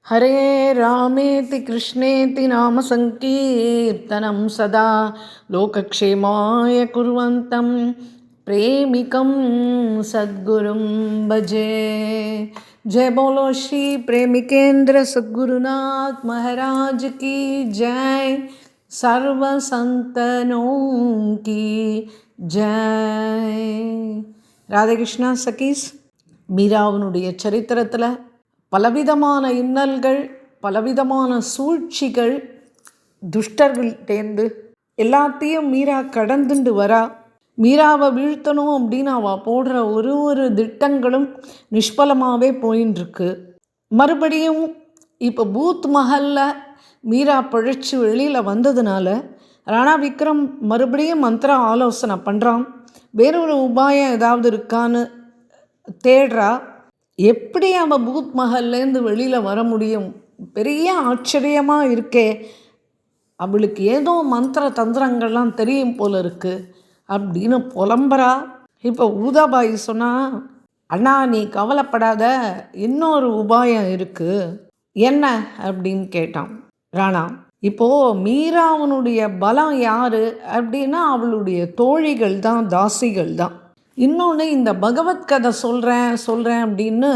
हरे रामेति कृष्णेति नाम संकीर्तनं सदा लोकक्षेमाय कुर्वन्तं प्रेमिकं सद्गुरुं भजे। जय बोलो श्री प्रेमिकेंद्र सद्गुरुनाथ महाराज की जय। सर्व संतनों की जय। राधे कृष्णा सखीஸ், மீராவினுடைய சரித்திரத்தில் பலவிதமான இன்னல்கள், பலவிதமான சூழ்ச்சிகள், துஷ்டர்கள்டேந்து எல்லாத்தையும் மீரா கடந்துண்டு வரா. மீராவை வீழ்த்தணும் அப்படின்னு அவள் போடுற ஒரு திட்டங்களும் நிஷ்பலமாகவே போயின்ட்டுருக்கு. மறுபடியும் இப்போ பூத் மஹலில் மீரா பழிச்சு வெளியில் வந்ததுனால ராணா விக்ரம் மறுபடியும் மந்திர ஆலோசனை பண்ணுறான். வேறொரு உபாயம் ஏதாவது இருக்கான்னு தேடுறா. எப்படி அவள் பூத் மஹல்லேருந்து வெளியில் வர முடியும்? பெரிய ஆச்சரியமாக இருக்கே. அவளுக்கு ஏதோ மந்திர தந்திரங்கள்லாம் தெரியும் போல இருக்குது அப்படின்னு புலம்புறா. இப்போ ஊதாபாய் சொன்னா, அண்ணா நீ கவலைப்படாத, இன்னொரு உபாயம் இருக்குது. என்ன அப்படின்னு கேட்டான் ராணா. இப்போது மீராவனுடைய பலம் யார் அப்படின்னா அவளுடைய தோழிகள் தான், தாசிகள் தான். இன்னொன்று, இந்த பகவத்கதை சொல்கிறேன் அப்படின்னு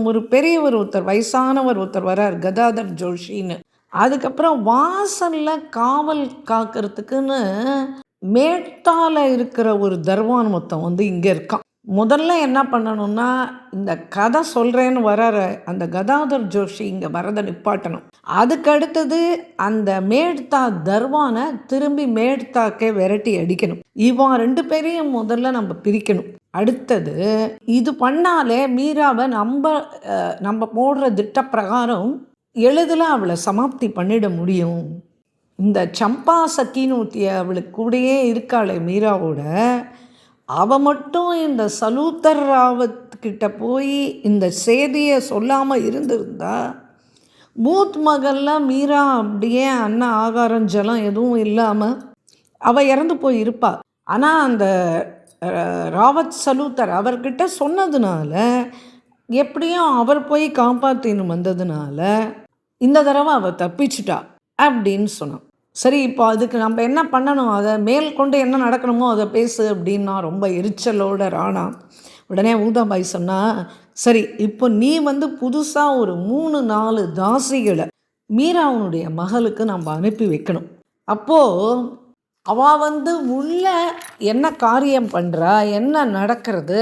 ஒரு பெரியவர் ஒருத்தர், வயசானவர் ஒருத்தர் வரார், கதாதர் ஜோஷின்னு. அதுக்கப்புறம் வாசலில் காவல் காக்கிறதுக்குன்னு மேட்டால இருக்கிற ஒரு தர்வான் மொத்தம் வந்து இங்கே இருக்கான். முதல்ல என்ன பண்ணணும்னா, இந்த கதை சொல்கிறேன்னு வராற அந்த கதாதர் ஜோஷி இங்கே வரதை நிப்பாட்டணும். அதுக்கு அடுத்தது அந்த மேட்தா தர்வானை திரும்பி மேட்தாக்கே விரட்டி அடிக்கணும். இவன் 2 பேரையும் முதல்ல நம்ம பிரிக்கணும். அடுத்தது இது பண்ணாலே மீராவை நம்ம போடுற திட்ட பிரகாரம் எளிதில் அவளை சமாப்தி பண்ணிட முடியும். இந்த சம்பா சக்கினூத்திய அவளுக்கு கூடயே இருக்காளே மீராவோட, அவள் மட்டும் இந்த சலூத்தர் ராவத்கிட்ட போய் இந்த செய்தியை சொல்லாமல் இருந்திருந்தா பூத் மகளில் மீரா அப்படியே அன்ன ஆகாரம் ஜலம் எதுவும் இல்லாமல் அவள் இறந்து போய் இருப்பாள். ஆனால் அந்த ராவத் சலூத்தர் அவர்கிட்ட சொன்னதுனால, எப்படியும் அவர் போய் காப்பாற்றின்னு வந்ததுனால இந்த தடவை அவள் தப்பிச்சிட்டா அப்படின்னு சொன்னான். சரி, இப்போ அதுக்கு நம்ம என்ன பண்ணணும், அதை மேல் கொண்டு என்ன நடக்கணுமோ அதை பேசு அப்படின்னா ரொம்ப எரிச்சலோட ராணா. உடனே ஊதாபாய் சொன்னா, சரி இப்போ நீ வந்து புதுசாக ஒரு 3-4 தாசிகளை மீராவனுடைய மகளுக்கு நம்ம அனுப்பி வைக்கணும். அப்போது அவள் வந்து உள்ள என்ன காரியம் பண்ணுறா, என்ன நடக்கிறது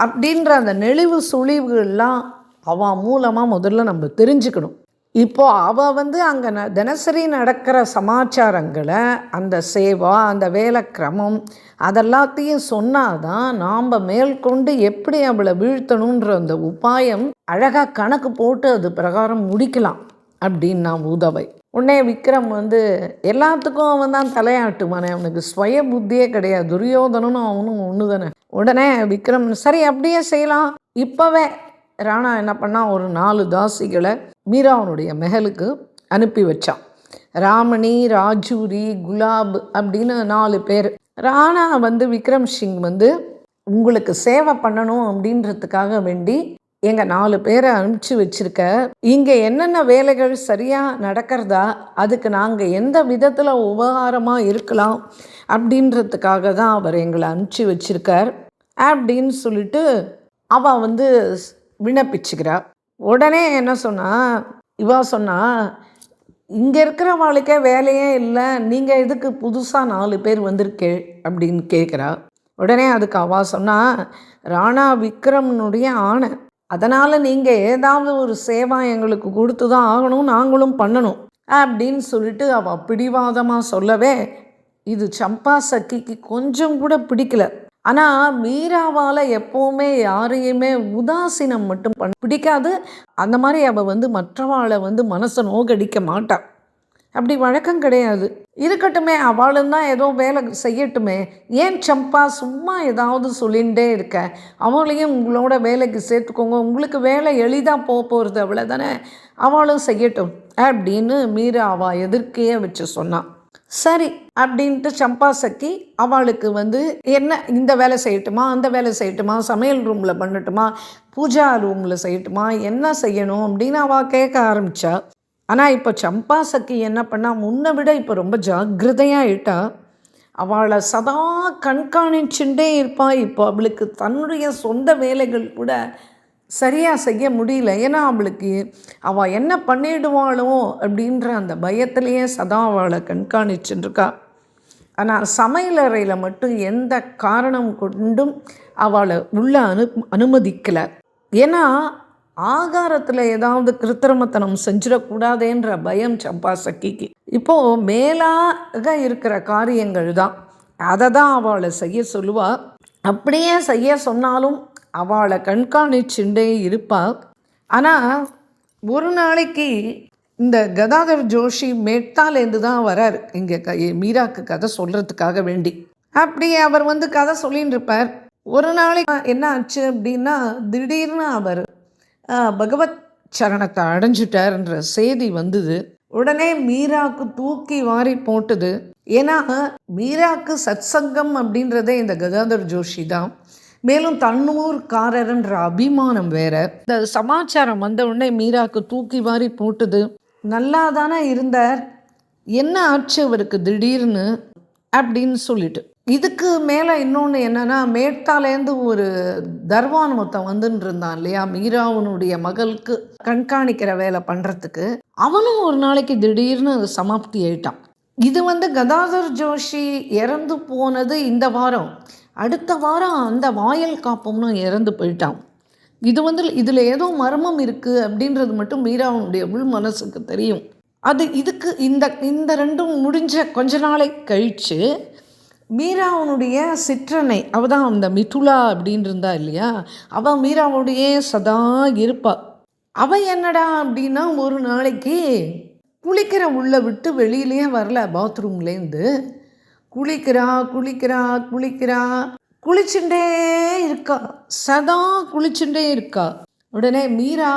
அப்படின்ற அந்த நெளிவு சுழிவுகள்லாம் அவள் மூலமாக முதல்ல நம்ம தெரிஞ்சுக்கணும். இப்போது அவள் வந்து அங்கே தினசரி நடக்கிற சமாச்சாரங்களை, அந்த சேவா, அந்த வேலை கிரமம் அதெல்லாத்தையும் சொன்னாதான் நாம் மேற்கொண்டு எப்படி அவளை வீழ்த்தணுன்ற அந்த உபாயம் அழகாக கணக்கு போட்டு அது பிரகாரம் முடிக்கலாம் அப்படின்னு நான் ஊதாபாய். உடனே விக்ரம் வந்து எல்லாத்துக்கும் அவன் தான் தலையாட்டுமானே, அவனுக்கு சுய புத்தியே கிடையாது. துரியோதனும் அவனும் ஒன்று தானே. உடனே விக்ரம் சரி அப்படியே செய்யலாம். இப்போவே ராணா என்ன பண்ணால் ஒரு 4 தாசிகளை மீராவனுடைய மகளுக்கு அனுப்பி வச்சான். ராமணி, ராஜூரி, குலாப் அப்படின்னு 4 பேர். ராணா வந்து விக்ரம் சிங் வந்து உங்களுக்கு சேவை பண்ணணும் அப்படின்றதுக்காக வேண்டி எங்கள் 4 பேரை அனுப்பிச்சி வச்சுருக்க, இங்கே என்னென்ன வேலைகள் சரியாக நடக்கிறதா, அதுக்கு நாங்கள் எந்த விதத்தில் உபகாரமாக இருக்கலாம் அப்படின்றதுக்காக தான் அவர் எங்களை அனுப்பிச்சி வச்சுருக்கார் அப்படின்னு சொல்லிட்டு அவள் வந்து விண்ணப்பிச்சுக்கிறா. உடனே என்ன இவா சொன்னா, இங்கே இருக்கிறவாளுக்கே வேலையே இல்லை, நீங்கள் எதுக்கு புதுசாக 4 பேர் வந்திருக்கே அப்படின்னு கேட்குறா. உடனே அதுக்கு அவா சொன்னா, ராணா விக்ரம்னுடைய ஆணை, அதனால் நீங்கள் ஏதாவது ஒரு சேவா எங்களுக்கு கொடுத்து தான் ஆகணும், நாங்களும் பண்ணணும் அப்படின்னு சொல்லிட்டு அவள் பிடிவாதமாக சொல்லவே இது சம்பா சக்கிக்கு கொஞ்சம் கூட பிடிக்கல. ஆனால் மீராவால் எப்போவுமே யாரையுமே உதாசீனம் மட்டும் பிடிக்காது. அந்த மாதிரி அவள் வந்து மற்றவாளை வந்து மனசை நோக்கடிக்க மாட்டாள். அப்படி வழக்கம் கிடையாது. இருக்கட்டுமே, அவளும் தான் ஏதோ வேலை செய்யட்டுமே, ஏன் சம்பா சும்மா ஏதாவது சொல்லிகிட்டே இருக்க, அவளையும் உங்களோட வேலைக்கு சேர்த்துக்கோங்க, உங்களுக்கு வேலை எளிதாக போகிறது அவ்வளோதானே, அவளும் செய்யட்டும் அப்படின்னு மீரா அவள் எதிர்க்கையே வச்சு சொன்னான். சரி அப்படின்ட்டு சம்பா சக்கி அவளுக்கு வந்து என்ன இந்த வேலை செய்யட்டுமா, அந்த வேலை செய்யட்டுமா, சமையல் ரூமில் பண்ணட்டுமா, பூஜா ரூமில் செய்யட்டுமா, என்ன செய்யணும் அப்படின்னு அவள் கேட்க ஆரம்பித்தா. ஆனால் இப்போ சம்பா சக்கி என்ன பண்ணா, முன்னை விட இப்போ ரொம்ப ஜாக்கிரதையாகிட்டா. அவளை சதா கண்காணிச்சுட்டே இருப்பா. இப்போ அவளுக்கு தன்னுடைய சொந்த வேலைகள் கூட சரியாக செய்ய முடியல. ஏன்னா அவளுக்கு அவள் என்ன பண்ணிடுவாளோ அப்படின்ற அந்த பயத்திலேயே சதா அவளை கண்காணிச்சுட்டுருக்கா. ஆனால் சமையலறையில் மட்டும் எந்த காரணம் கொண்டும் அவளை உள்ளே அனுமதிக்கலை. ஏன்னா ஆகாரத்தில் ஏதாவது கிருத்திரமத்தனம் செஞ்சிடக்கூடாதேன்ற பயம் சம்பா சக்கிக்கு. இப்போது மேலாக இருக்கிற காரியங்கள் தான், அதை தான் அவளை செய்ய சொல்லுவாள். அப்படியே செய்ய சொன்னாலும் அவளை கண்காணிச்சுட்டே இருப்பாள். ஆனால் ஒரு நாளைக்கு இந்த கதாதர் ஜோஷி மெட்டாலேருந்து தான் வரார் இங்கே மீராக்கு கதை சொல்கிறதுக்காக வேண்டி. அப்படி அவர் வந்து கதை சொல்லின்னு இருப்பார். ஒரு நாளைக்கு என்ன ஆச்சு அப்படின்னா, திடீர்னு அவர் பகவத் சரணத்தை அடைஞ்சிட்டார்ன்ற செய்தி வந்தது. உடனே மீராக்கு தூக்கி வாரி போட்டுது. ஏன்னா மீராக்கு சத்சங்கம் அப்படின்றதே இந்த கதாதர் ஜோஷி தான். மேலும் தன்னூர்காரர்ன்ற அபிமானம் வேற. இந்த சமாச்சாரம் வந்த உடனே மீராக்கு தூக்கி வாரி போட்டுது. நல்லா தானே இருந்தார், என்ன ஆச்சு அவருக்கு திடீர்னு அப்படின்னு சொல்லிட்டு. இதுக்கு மேலே இன்னொன்று என்னென்னா, மேட்டாலேருந்து ஒரு தர்வான் மொத்தம் வந்துன்னு இருந்தான் இல்லையா, மீராவனுடைய மகளுக்கு கண்காணிக்கிற வேலை பண்ணுறதுக்கு. அவனும் ஒரு நாளைக்கு திடீர்னு சமாப்தி ஆயிட்டான். இது வந்து கதாதர் ஜோஷி இறந்து போனது இந்த வாரம். அடுத்த வாரம் அந்த வாயில் காப்பம்னு இறந்து போயிட்டான். இது வந்து இதில் ஏதோ மர்மம் இருக்குது அப்படின்றது மட்டும் மீராவனுடைய உள் மனசுக்கு தெரியும். அது இதுக்கு இந்த ரெண்டும் முடிஞ்ச கொஞ்ச நாளை கழித்து மீராவனுடைய சிற்றனை, அவள் தான் அந்த மிதுலா அப்படின்னு இருந்தா இல்லையா, அவள் மீராவுடைய சதா இருப்பாள். அவள் என்னடா அப்படின்னா, ஒரு நாளைக்கு குளிக்கிற உள்ள விட்டு வெளியிலேயே வரல, பாத்ரூம்லேருந்து குளிக்கிறா குளிக்கிறா குளிக்கிறா குளிச்சுட்டே இருக்கா, சதா குளிச்சுட்டே இருக்கா. உடனே மீரா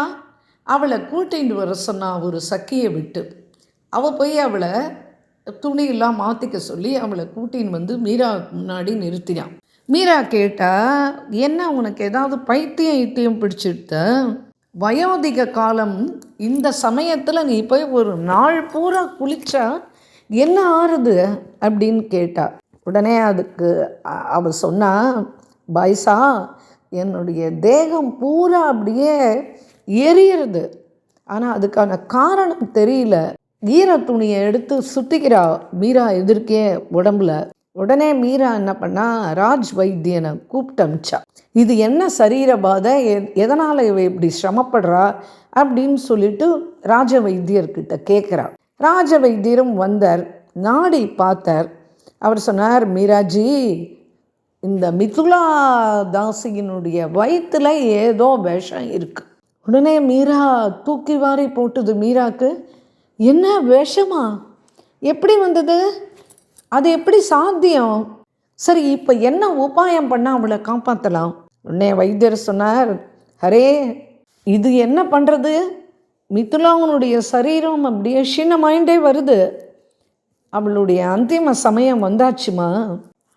அவளை கூட்டிகிட்டு வர சொன்னா ஒரு சக்கியை விட்டு. அவள் போய் அவளை துணியெல்லாம் மாற்றிக்க சொல்லி அவளை கூட்டின்னு வந்து மீராவுக்கு முன்னாடி நிறுத்தினான். மீரா கேட்டா, என்ன உனக்கு ஏதாவது பைத்தியம் பிடிச்சிடுத்த? வயோதிக காலம், இந்த சமயத்தில் நீ போய் ஒரு நாள் பூரா குளிச்சா என்ன ஆறுது அப்படின்னு கேட்டா. உடனே அதுக்கு அவள் சொன்னா, பாய்ஸா என்னுடைய தேகம் பூரா அப்படியே எரியிறது, ஆனால் அதுக்கான காரணம் தெரியல. ஈர துணியை எடுத்து சுத்திக்கிறா மீரா எதிர்க்கே உடம்புல. உடனே மீரா என்ன பண்ணா, ராஜ் வைத்தியனை கூப்பிட்டு அமிச்சா. இது என்ன சரீர பாதை, எதனால் இவ இப்படி சிரமப்படுறா அப்படின்னு சொல்லிட்டு ராஜ வைத்தியர்கிட்ட கேட்குறா. ராஜ வைத்தியரும் வந்தார், நாடி பார்த்தார். அவர் சொன்னார், மீராஜி, இந்த மிதுலா தாசியினுடைய வயிற்றுல ஏதோ விஷம் இருக்கு. உடனே மீரா தூக்கி வாரி போட்டுது மீராக்கு. என்ன விஷமா? எப்படி வந்தது? அது எப்படி சாத்தியம்? சரி, இப்போ என்ன உபாயம் பண்ணால் அவளை காப்பாற்றலாம்? உடனே வைத்தியர் சொன்னார், அரே இது என்ன பண்ணுறது, மிதுலாவனுடைய சரீரம் அப்படியே க்ஷீணமாயிண்டே வருது, அவளுடைய அந்திம சமயம் வந்தாச்சுமா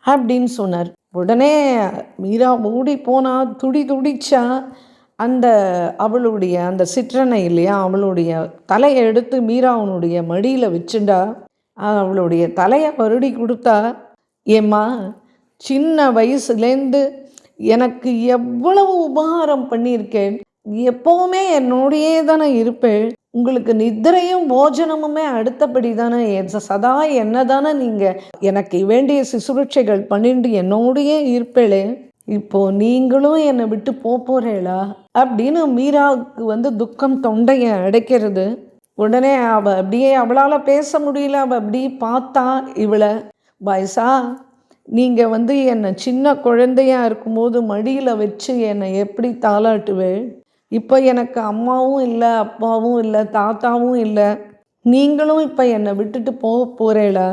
அப்படின்னு சொன்னார். உடனே மீரா ஓடி போனா, துடிச்சா. அந்த அவளுடைய அந்த சிற்றனை இல்லையா, அவளுடைய தலையை எடுத்து மீராவனுடைய மடியில் வச்சுண்டா. அவளுடைய தலையை வருடி கொடுத்தா. ஏம்மா, சின்ன வயசுலேருந்து எனக்கு எவ்வளவு உபகாரம் பண்ணியிருக்கேன், எப்போவுமே என்னோடையே தானே இருப்பேன், உங்களுக்கு நித்திரையும் போஜனமுமே அடுத்தபடி தானே, சதா என்ன தானே நீங்கள் எனக்கு வேண்டிய சுசுரட்சைகள் பண்ணிட்டு என்னோடையே இருப்பேளே, இப்போது நீங்களும் என்னை விட்டு போகிறேளா அப்படின்னு மீராவுக்கு வந்து துக்கம் தொண்டையை அடைக்கிறது. உடனே அவள் அப்படியே அவளால் பேச முடியல. அவள் அப்படி பார்த்தா இவளை, பாய்ஸா, நீங்கள் வந்து என்னை சின்ன குழந்தையாக இருக்கும்போது மடியில் வச்சு என்னை எப்படி தாளாட்டுவேன், இப்போ எனக்கு அம்மாவும் இல்லை, அப்பாவும் இல்லை, தாத்தாவும் இல்லை, நீங்களும் இப்போ என்னை விட்டுட்டு போகிறேளா,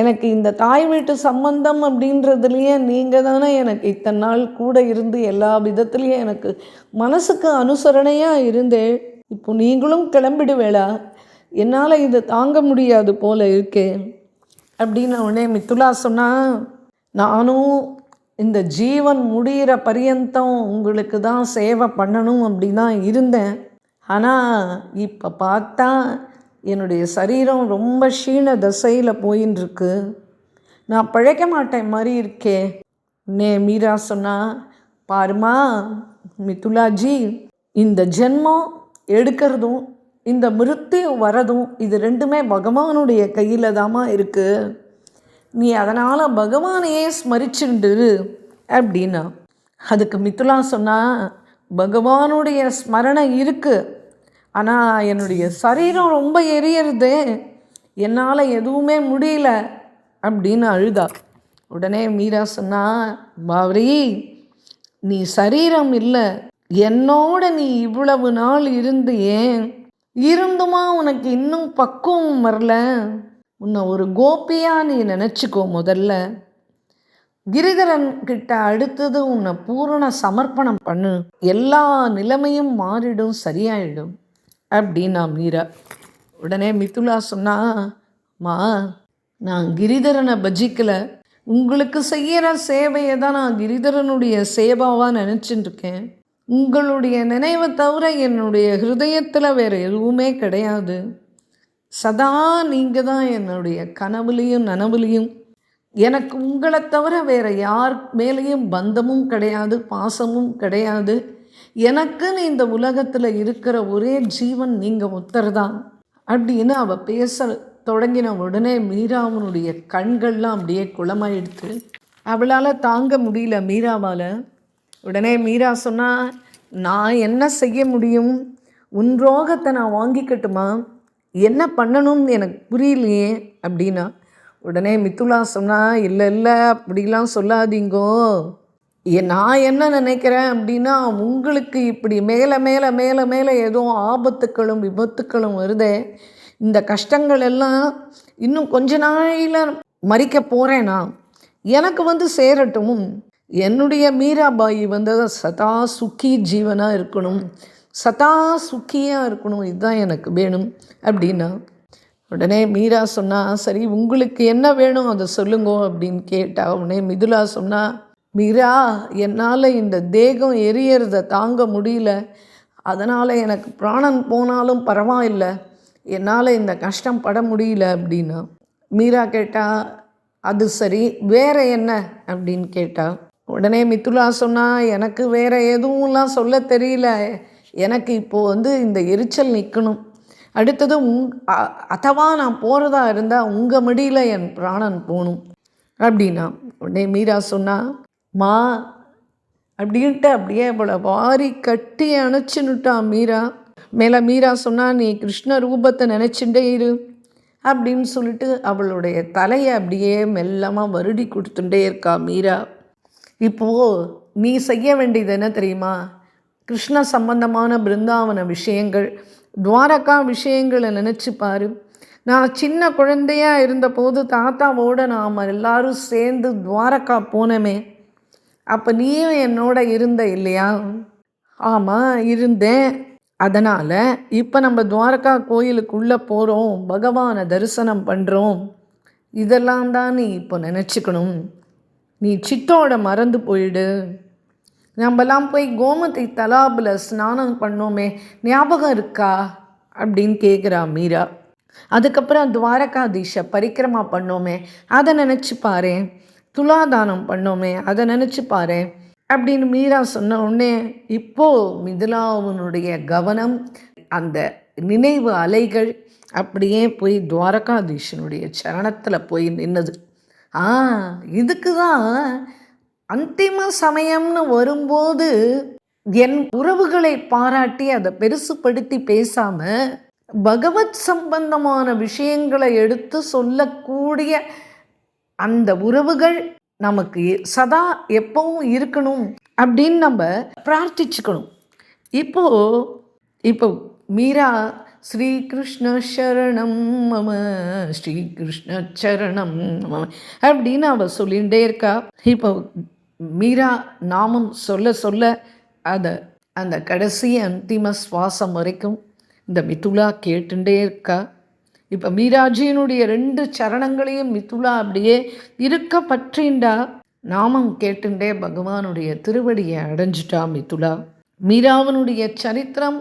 எனக்கு இந்த தாய் வீட்டு சம்பந்தம் அப்படின்றதுலையே நீங்கள் தானே எனக்கு இத்தனை நாள் கூட இருந்து எல்லா விதத்துலேயும் எனக்கு மனசுக்கு அனுசரணையாக இருந்தேன், இப்போ நீங்களும் கிளம்பிடுவேளா, என்னால் இதை தாங்க முடியாது போல இருக்கேன் அப்படின்னு. உடனே மிதுலா சொன்னால், நானும் இந்த ஜீவன் முடிகிற பரியந்தம் உங்களுக்கு தான் சேவை பண்ணணும் அப்படி தான் இருந்தேன், ஆனால் இப்போ பார்த்தா என்னுடைய சரீரம் ரொம்ப க்ஷீண தசையில் போயின்னு இருக்கு, நான் பிழைக்க மாட்டேன் மாதிரி இருக்கே. மீரா சொன்னா, பாருமா மிதுலாஜி, இந்த ஜென்மம் எடுக்கிறதும் இந்த மிருத்யு வரதும் இது ரெண்டுமே பகவானுடைய கையில் தாமா இருக்குது. நீ அதனால் பகவானையே ஸ்மரிச்சுண்டு அப்படின்னா. அதுக்கு மிதுலா சொன்னா, பகவானுடைய ஸ்மரணை இருக்குது, ஆனால் என்னுடைய சரீரம் ரொம்ப எரியறது, என்னால் எதுவுமே முடியல அப்படின்னு அழுதா. உடனே மீரா சொன்னா, பாவரி, நீ சரீரம் இல்லை, என்னோட நீ இவ்வளவு நாள் இருந்து ஏன் இருந்துமா உனக்கு இன்னும் பக்குவம் வரல? உன்னை ஒரு கோபியாக நீ நினச்சிக்கோ. முதல்ல கிரிதரன் கிட்ட அடுத்தது உன்னை பூரண சமர்ப்பணம் பண்ணு, எல்லா நிலைமையும் மாறிடும், சரியாயிடும் அப்படின்னா மீரா. உடனே மிதுலா சொன்னா, மா, நான் கிரிதரனை பஜிக்கலை, உங்களுக்கு செய்கிற சேவையை தான் நான் கிரிதரனுடைய சேவாவாக நினச்சிட்டு இருக்கேன். உங்களுடைய நினைவை தவிர என்னுடைய ஹிருதயத்தில் வேறு எதுவுமே கிடையாது. சதா நீங்கள் தான் என்னுடைய கனவுலையும் நனவுலையும். எனக்கு உங்களை தவிர வேறு யார் மேலேயும் பந்தமும் கிடையாது, பாசமும் கிடையாது. எனக்குன்னு இந்த உலகத்தில் இருக்கிற ஒரே ஜீவன் நீங்கள் ஒருத்தர் தான் அப்படின்னு அவள் பேச தொடங்கின உடனே மீராவனுடைய கண்கள்லாம் அப்படியே குளமாயிடுத்து. அவளால் தாங்க முடியல மீராவால். உடனே மீரா சொன்னா, நான் என்ன செய்ய முடியும்? உன் ரோகத்தை நான் வாங்கிக்கட்டுமா? என்ன பண்ணணும்னு எனக்கு புரியலையே அப்படின்னா. உடனே மிதுலா சொன்னா, இல்லை இல்லை, அப்படிலாம் சொல்லாதீங்கோ. நான் என்ன நினைக்கிறேன் அப்படின்னா, உங்களுக்கு இப்படி மேலே மேலே மேலே மேலே ஏதோ ஆபத்துக்களும் விபத்துக்களும் வருதே, இந்த கஷ்டங்கள் எல்லாம் இன்னும் கொஞ்ச நாளையில் மறிக்க போகிறேன்னா எனக்கு சேரட்டும். என்னுடைய மீராபாயி சதா சுக்கி ஜீவனாக இருக்கணும், சதா சுக்கியாக இருக்கணும், இதுதான் எனக்கு வேணும் அப்படின்னா. உடனே மீரா சொன்னா, சரி உங்களுக்கு என்ன வேணும் அதை சொல்லுங்கோ அப்படின்னு கேட்டா. உடனே மிதுலா சொன்னா, மீரா, என்னால் இந்த தேகம் எரியறதை தாங்க முடியல, அதனால் எனக்கு பிராணன் போனாலும் பரவாயில்லை, என்னால் இந்த கஷ்டம் பட முடியல அப்படின்னா. மீரா கேட்டா, அது சரி, வேறு என்ன அப்படின்னு கேட்டா. உடனே மிதுலா சொன்னா, எனக்கு வேறு எதுவும்லாம் சொல்ல தெரியல, எனக்கு இப்போது இந்த எரிச்சல் நிற்கணும், அடுத்தது அதவா நான் போகிறதா இருந்தால் உங்கள் மடியில் என் பிராணன் போகணும் அப்படின்னா. உடனே மீரா சொன்னா, மா அப்படின்ட்டு அப்படியே அவளை வாரி கட்டி அணைச்சின்னுட்டான் மீரா. மேலே மீரா சொன்னா, நீ கிருஷ்ண ரூபத்தை நினச்சிட்டே இரு அப்படின்னு சொல்லிட்டு அவளுடைய தலையை அப்படியே மெல்லமாக வருடி கொடுத்துட்டே இருக்கா மீரா. இப்போது நீ செய்ய வேண்டியது என்ன தெரியுமா? கிருஷ்ண சம்பந்தமான பிருந்தாவன விஷயங்கள், துவாரகா விஷயங்களை நினச்சி பாரு. நான் சின்ன குழந்தையாக இருந்தபோது தாத்தாவோட நாம் எல்லாரும் சேர்ந்து துவாரகா போனோமே, அப்போ நீயும் என்னோட இருந்த இல்லையா? ஆமாம், இருந்தேன். அதனால் இப்போ நம்ம துவாரகா கோயிலுக்குள்ளே போகிறோம், பகவானை தரிசனம் பண்ணுறோம், இதெல்லாம் தான் நீ இப்போ நினச்சிக்கணும். நீ சித்தோட மறந்து போயிடு. நம்மலாம் போய் கோமதி தலாபில் ஸ்நானம் பண்ணோமே, ஞாபகம் இருக்கா அப்படின்னு கேட்குறா மீரா. அதுக்கப்புறம் துவாரகாதீஷை பரிக்கிரமா பண்ணோமே, அதை நினச்சி பாரு. துலாதானம் பண்ணோமே, அதை நினச்சி பாரு அப்படின்னு மீரா சொன்ன உடனே இப்போது மிதுலாவுனுடைய கவனம் அந்த நினைவு அலைகள் அப்படியே போய் துவாரகாதீஷனுடைய சரணத்தில் போய் நின்னது. இதுக்கு தான் அந்திம சமயம்னு வரும்போது என் உறவுகளை பாராட்டி அதை பெருசுப்படுத்தி பேசாமல் பகவத் சம்பந்தமான விஷயங்களை எடுத்து சொல்லக்கூடிய அந்த உறவுகள் நமக்கு சதா எப்பவும் இருக்கணும் அப்படின்னு நம்ம பிரார்த்திச்சுக்கணும். இப்போ மீரா ஸ்ரீகிருஷ்ண சரணம் மம, ஸ்ரீகிருஷ்ண சரணம் மம அப்படின்னு அவள் சொல்லிகிட்டே இருக்கா. இப்போ மீரா நாமம் சொல்ல சொல்ல அந்த கடைசி அந்திம சுவாசம் வரைக்கும் இந்த மிதுலா கேட்டுட்டே இருக்கா. இப்போ மீராஜியினுடைய 2 சரணங்களையும் மிதுலா அப்படியே இருக்க பற்றிண்டா, நாமம் கேட்டுண்டே பகவானுடைய திருவடியை அடைஞ்சிட்டா மிதுலா. மீராவனுடைய சரித்திரம்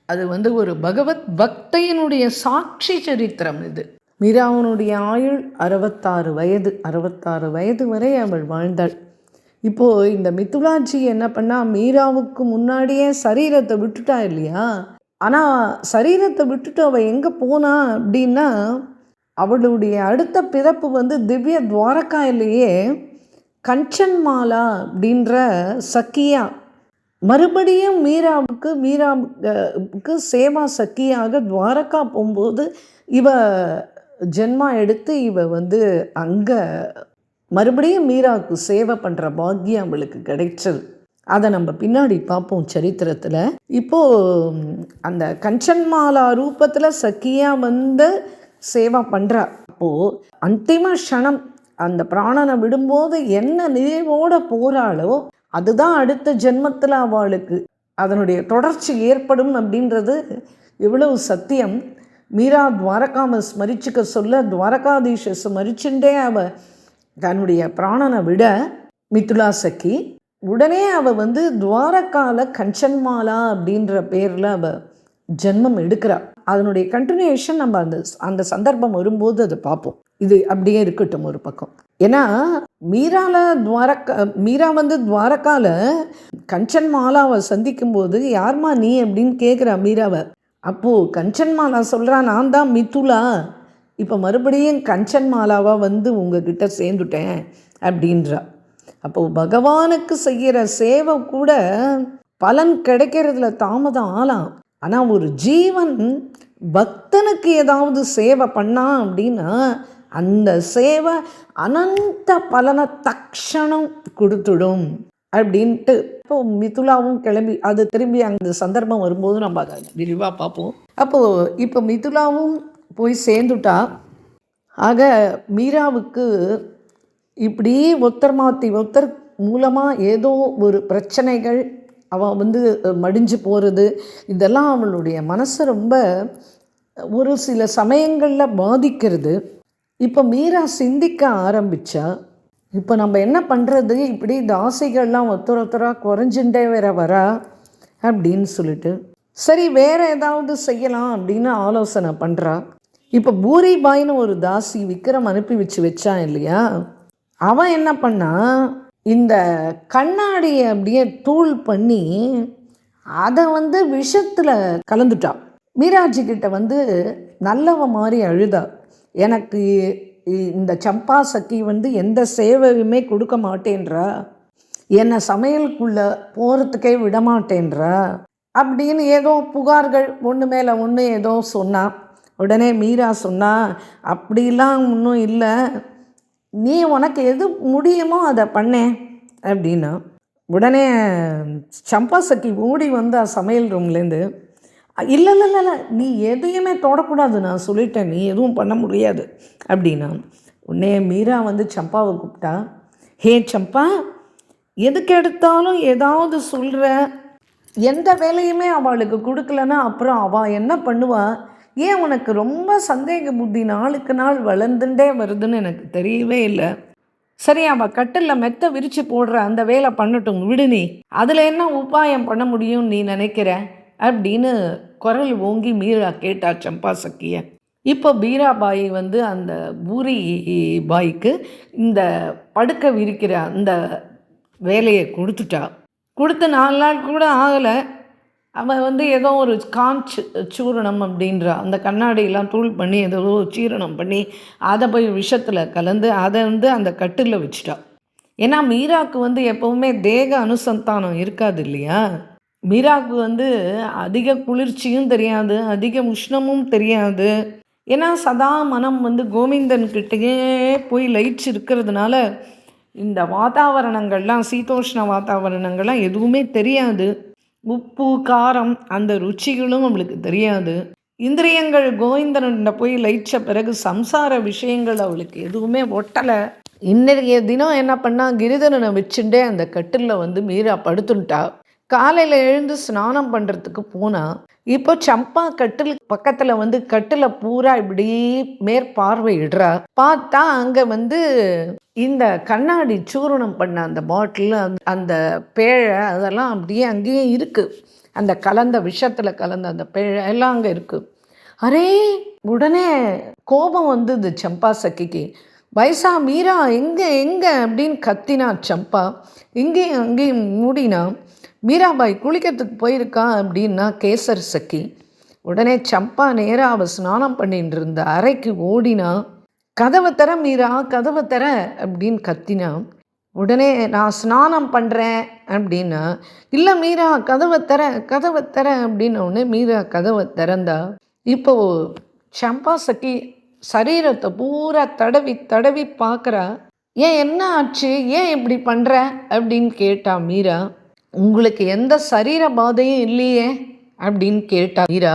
அது வந்து ஒரு பகவத் பக்தையினுடைய சாட்சி சரித்திரம் இது. மீராவனுடைய ஆயுள் 66 வயது வரை அவள் வாழ்ந்தாள். இப்போது இந்த மிதுலாஜி என்ன பண்ணா, மீராவுக்கு முன்னாடியே சரீரத்தை விட்டுட்டா இல்லையா? ஆனால் சரீரத்தை விட்டுட்டு அவள் எங்கே போனா அப்படின்னா, அவளுடைய அடுத்த பிறப்பு வந்து திவ்ய துவாரகாயிலேயே கஞ்சன்மாலா அப்படின்ற சக்கியா மறுபடியும் மீராவுக்கு சேவா சக்கியாக துவாரகா போகும்போது இவ ஜென்மா எடுத்து இவ வந்து அங்கே மறுபடியும் மீராவுக்கு சேவை பண்ணுற பாக்கியம் அவளுக்கு கிடைச்சது. அதை நம்ம பின்னாடி பார்ப்போம் சரித்திரத்தில். இப்போது அந்த கஞ்சன்மாலா ரூபத்தில் சக்கியா வந்து சேவை பண்ணுறா. அப்போது அந்திம க்ஷணம் அந்த பிராணனை விடும்போது என்ன நினைவோடு போகிறாளோ அதுதான் அடுத்த ஜென்மத்தில் அவளுக்கு அதனுடைய தொடர்ச்சி ஏற்படும் அப்படின்றது எவ்வளவு சத்தியம். மீரா துவாரகாவை ஸ்மரிச்சுக்க சொல்ல துவாரகாதீஷை ஸ்மரிச்சுட்டே அவள் தன்னுடைய பிராணனை விட மிதுலா சக்கி உடனே அவள் வந்து துவாரகாவில் கஞ்சன்மாலா அப்படின்ற பேரில் அவள் ஜென்மம் எடுக்கிறாள். அதனுடைய கண்டினியூஷன் நம்ம அந்த சந்தர்ப்பம் வரும்போது அதை பார்ப்போம். இது அப்படியே இருக்கட்டும் ஒரு பக்கம். ஏன்னா மீரா வந்து துவாரகாவில் கஞ்சன்மாலாவை சந்திக்கும் போது யார்மா நீ அப்படின்னு கேட்குறா மீராவை. அப்போது கஞ்சன்மாலா சொல்கிறா, நான் தான் மிதுலா, இப்போ மறுபடியும் கஞ்சன்மாலாவாக வந்து உங்ககிட்ட சேர்ந்துட்டேன் அப்படின்றா. அப்போது பகவானுக்கு செய்கிற சேவை கூட பலன் கிடைக்கிறதுல தாமதம் ஆகலாம். ஆனால் ஒரு ஜீவன் பக்தனுக்கு ஏதாவது சேவை பண்ணா அப்படின்னா அந்த சேவை அனந்த பலனை தக்ஷணம் கொடுத்துடும் அப்படின்ட்டு. இப்போ மிதுலாவும் கிளம்பி அது திரும்பி அந்த சந்தர்ப்பம் வரும்போது நம்ம அதை விரிவாக பார்ப்போம். அப்போது இப்போ மிதுலாவும் போய் சேர்ந்துட்டா. ஆக மீராவுக்கு இப்படி ஒருத்தர் மாற்றி ஒருத்தர் மூலமாக ஏதோ ஒரு பிரச்சனைகள் அவள் வந்து மடிஞ்சு போகிறது, இதெல்லாம் அவளுடைய மனசை ரொம்ப ஒரு சில சமயங்களில் பாதிக்கிறது. இப்போ மீரா சிந்திக்க ஆரம்பித்தா, இப்போ நம்ம என்ன பண்ணுறது, இப்படி தாசிகள்லாம் ஒருத்தராக குறைஞ்சுட்டே வரா அப்படின்னு சொல்லிட்டு சரி வேறு ஏதாவது செய்யலாம் அப்படின்னு ஆலோசனை பண்ணுறா. இப்போ பூரிபாயின்னு ஒரு தாசி விக்ரம் அனுப்பி வச்சான் இல்லையா, அவன் என்ன பண்ணா, இந்த கண்ணாடியை அப்படியே தூள் பண்ணி அதை வந்து விஷத்தில் கலந்துட்டான். மீராஜிக்கிட்ட வந்து நல்லவ மாதிரி அழுதா, எனக்கு இந்த சம்பா சக்கி வந்து எந்த சேவையுமே கொடுக்க மாட்டேன்றா, என்னை சமையலுக்குள்ளே போகிறதுக்கே விடமாட்டேன்றா அப்படின்னு ஏதோ புகார்கள் ஒன்று மேலே ஒன்று ஏதோ சொன்னான். உடனே மீரா சொன்னா, அப்படிலாம் ஒன்றும் இல்லை, நீ உனக்கு எது முடியுமோ அதை பண்ணேன் அப்படின்னா. உடனே சம்பா சக்கி ஓடி வந்தா சமையல் ரூம்லேருந்து, இல்லை இல்லை இல்லை நீ எதையுமே தொடக்கூடாது, நான் சொல்லிட்டேன், நீ எதுவும் பண்ண முடியாது அப்படின்னா. உடனே மீரா வந்து சம்பாவை கூப்பிட்டா, ஹே சம்பா, எதுக்கு எடுத்தாலும் ஏதாவது சொல்கிற, எந்த வேலையுமே அவளுக்கு கொடுக்கலன்னா அப்புறம் அவள் என்ன பண்ணுவா, ஏன் உனக்கு ரொம்ப சந்தேக புத்தி நாளுக்கு நாள் வளர்ந்துட்டே வருதுன்னு எனக்கு தெரியவே இல்லை. சரி அவள் கட்டில் மெத்த விரித்து போடுற அந்த வேலை பண்ணட்டும் விடு, நீ அதில் என்ன உபாயம் பண்ண முடியும்னு நீ நினைக்கிற அப்படின்னு குரல் ஓங்கி மீரா கேட்டா சம்பா சக்கிய. இப்போ மீராபாய் வந்து அந்த பூரி பாய்க்கு இந்த படுக்க விரிக்கிற அந்த வேலையை கொடுத்துட்டா. கொடுத்து 4 நாள் கூட ஆகலை, அவன் வந்து ஏதோ ஒரு சூரணம் அப்படின்ற அந்த கண்ணாடியெல்லாம் தூள் பண்ணி ஏதோ சீரணம் பண்ணி அதை போய் விஷத்தில் கலந்து அதை வந்து அந்த கட்டில் வச்சுட்டா. ஏன்னா மீராவுக்கு வந்து எப்போவுமே தேக அனுசந்தானம் இருக்காது இல்லையா. மீராவுக்கு வந்து அதிக குளிர்ச்சியும் தெரியாது, அதிக உஷ்ணமும் தெரியாது. ஏன்னா சதா மனம் வந்து கோவிந்தன்கிட்டயே போய் லயிச்சு இருக்கிறதுனால இந்த வாதாவரணங்கள்லாம் சீதோஷ்ண வாதாவரணங்கள்லாம் எதுவுமே தெரியாது. உப்பு காரம் அந்த ருச்சிகளும் அவளுக்கு தெரியாது. இந்திரியங்கள் கோவிந்தன்கிட்ட போய் லயிச்ச பிறகு சம்சார விஷயங்கள் அவளுக்கு எதுவுமே ஒட்டலை. இன்றைய தினம் என்ன பண்ணால் கிரிதரனை வச்சுட்டே அந்த கட்டிலில் வந்து மீரா படுத்துட்டா. காலையில் எழுந்து ஸ்நானம் பண்ணுறதுக்கு போனால் இப்போ சம்பா கட்டில் பக்கத்தில் வந்து கட்டில் பூரா இப்படி மேற்பார்வையிடுறா. பார்த்தா அங்கே வந்து இந்த கண்ணாடி சூரணம் பண்ண அந்த பாட்டில் அந்த பேழை அதெல்லாம் அப்படியே அங்கேயே இருக்குது. அந்த கலந்த விஷத்தில் கலந்த அந்த பிழை எல்லாம் அங்கே இருக்குது. அரே, உடனே கோபம் வந்தது சம்பா சக்கிக்கு. வயசா மீரா எங்கே எங்கே அப்படின்னு கத்தினா சம்பா. இங்கேயும் அங்கேயும் மூடினா. மீராபாய் குளிக்கிறதுக்கு போயிருக்கா அப்படின்னா கேசர் சக்கி. உடனே சம்பா நேராக அவள் ஸ்நானம் பண்ணிட்டு இருந்த அறைக்கு ஓடினா. கதவை தர மீரா, கதவை தர அப்படின்னு கத்தினா. உடனே நான் ஸ்நானம் பண்ணுறேன் அப்படின்னா, இல்லை மீரா கதவை தர, கதவை தர அப்படின்னோடனே மீரா கதவை திறந்தா. இப்போது சம்பா சக்கி சரீரத்தை பூரா தடவி தடவி பார்க்குறா. ஏன் என்ன ஆச்சு, ஏன் இப்படி பண்ணுற அப்படின்னு கேட்டா மீரா. உங்களுக்கு எந்த சரீர பாதையும் இல்லையே அப்படின்னு கேட்டா மீரா.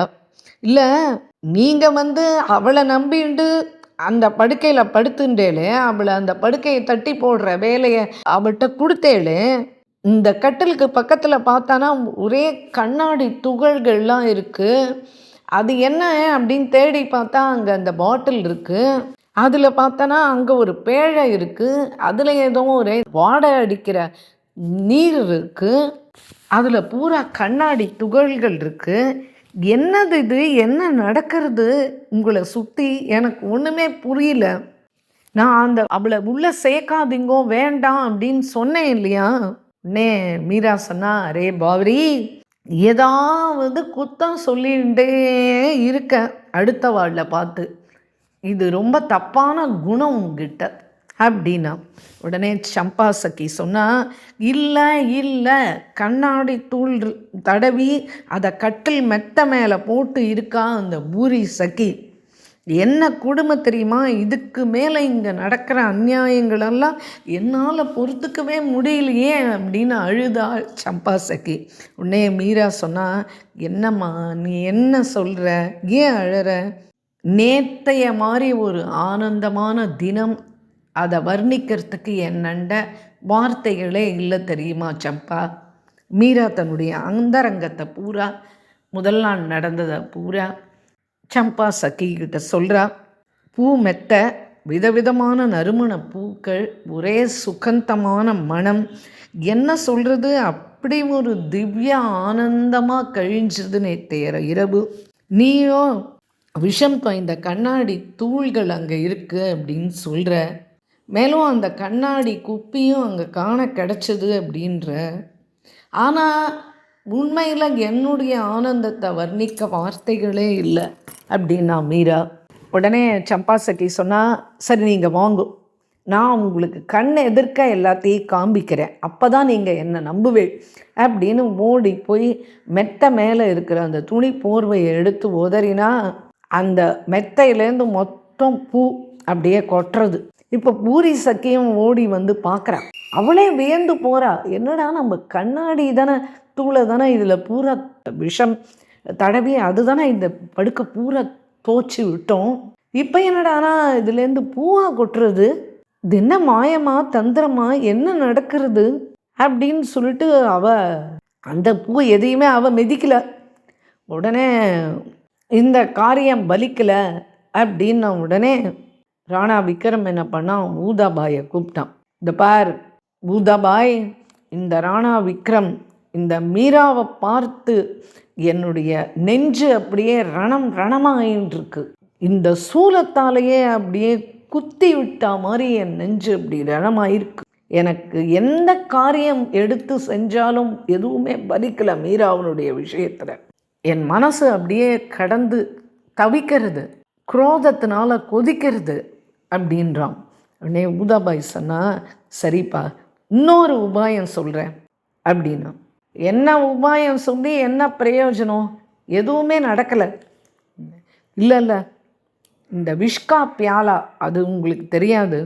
இல்லை, நீங்கள் அவளை நம்பிண்டு அந்த படுக்கையில் படுத்துட்டேலே, அவளை அந்த படுக்கையை தட்டி போடுற வேலையை அவள்கிட்ட கொடுத்தேளே, இந்த கட்டிலுக்கு பக்கத்தில் பார்த்தானா ஒரே கண்ணாடி துகள்கள்லாம் இருக்குது. அது என்ன அப்படின்னு தேடி பார்த்தா அங்கே அந்த பாட்டில் இருக்குது. அதில் பார்த்தோன்னா அங்கே ஒரு பேழை இருக்குது. அதில் ஏதோ ஒரு வாடை அடிக்கிற நீர் இருக்குது. அதில் பூரா கண்ணாடி துகள்கள் இருக்குது. என்னது இது, என்ன நடக்கிறது உங்களை சுற்றி, எனக்கு ஒன்றுமே புரியல. நான் அவளை உள்ளே சேர்க்காதீங்கோ, வேண்டாம் அப்படின்னு சொன்னேன் இல்லையா. உடனே மீரா சொன்னா, அரே பாவரி, ஏதாவது குத்தம் சொல்லிகிட்டே இருக்க அடுத்த வாழில் பார்த்து, இது ரொம்ப தப்பான குணம் உங்ககிட்ட அப்படின்னா. உடனே சம்பா சக்கி சொன்னால், இல்லை இல்லை, கண்ணாடி தூள் தடவி அதை கட்டில் மெத்த மேலே போட்டு இருக்கா அந்த பூரி சக்கி. என்ன கொடுமை தெரியுமா, இதுக்கு மேலே இங்கே நடக்கிற அநியாயங்களெல்லாம் என்னால் பொறுத்துக்கவே முடியலையே அப்படின்னு அழுதா சம்பா சக்கி. உடனே மீரா சொன்னால், என்னம்மா நீ என்ன சொல்கிற, ஏன் அழற? நேத்தைய மாதிரி ஒரு ஆனந்தமான தினம், அதை வர்ணிக்கிறதுக்கு என்னண்ட வார்த்தைகளே இல்லை தெரியுமா சம்பா. மீரா தன்னுடைய அந்தரங்கத்தை பூரா, முதல் நாள் நடந்ததை பூரா சம்பா சக்கிக்கிட்ட சொல்கிறா. பூ மெத்த, விதவிதமான நறுமண பூக்கள், ஒரே சுகந்தமான மனம், என்ன சொல்கிறது, அப்படி ஒரு திவ்ய ஆனந்தமாக கழிஞ்சது நேற்றைய இரவு. நீயோ விஷம் பாய்ந்த கண்ணாடி தூள்கள் அங்கே இருக்குது அப்படின்னு சொல்கிற. மேலும் அந்த கண்ணாடி குப்பியும் அங்கே காண கிடச்சிது அப்படின்ற. ஆனால் உண்மையில் என்னுடைய ஆனந்தத்தை வர்ணிக்க வார்த்தைகளே இல்லை அப்படின்னா மீரா. உடனே சம்பா சக்கி சொன்னால், சரி நீங்கள் வாங்கும், நான் உங்களுக்கு கண் எதிர்க்க எல்லாத்தையும் காண்பிக்கிறேன், அப்போ தான் நீங்கள் என்னை நம்புவேன் அப்படின்னு ஓடி போய் மெத்த மேலே இருக்கிற அந்த துணி போர்வையை எடுத்து உதறினா அந்த மெத்தையிலேருந்து மொத்தம் பூ அப்படியே கொட்டுறது. இப்போ பூரி சக்கியும் ஓடி பார்க்குறான். அவளே வியந்து போகிறா. என்னடா நம்ம கண்ணாடி தானே தூளை தானே இதில் பூரா விஷம் தடவி அதுதானே இந்த படுக்க பூரா தோச்சி விட்டோம், இப்போ என்னடானா இதுலேருந்து பூவாக கொட்டுறது, இது என்ன மாயமா தந்திரமா, என்ன நடக்கிறது அப்படின்னு சொல்லிட்டு அந்த பூ எதையுமே மிதிக்கலை. உடனே இந்த காரியம் பலிக்கலை அப்படின்ன உடனே ராணா விக்ரம் என்ன பண்ணான், ஊதாபாயை கூப்பிட்டான். இந்த பார் ஊதாபாய், இந்த ராணா விக்ரம் இந்த மீராவை பார்த்து என்னுடைய நெஞ்சு அப்படியே ரணமாயின்ட்டுருக்கு. இந்த சூலத்தாலேயே அப்படியே குத்தி விட்டா மாதிரி என் நெஞ்சு அப்படி ரணமாயிருக்கு. எனக்கு எந்த காரியம் எடுத்து செஞ்சாலும் எதுவுமே பலிக்கலை மீராவனுடைய விஷயத்தில். என் மனசு அப்படியே கடந்து தவிக்கிறது, குரோதத்தினால கொதிக்கிறது அப்படின்றான். உடனே ஊதாபாய் சொன்னால், சரிப்பா இன்னொரு உபாயம் சொல்கிறேன் அப்படின்னா. என்ன உபாயம் சொல்லி என்ன பிரயோஜனம், எதுவுமே நடக்கலை. இல்லை இந்த விஷ்கா பியாலா அது உங்களுக்கு தெரியாது,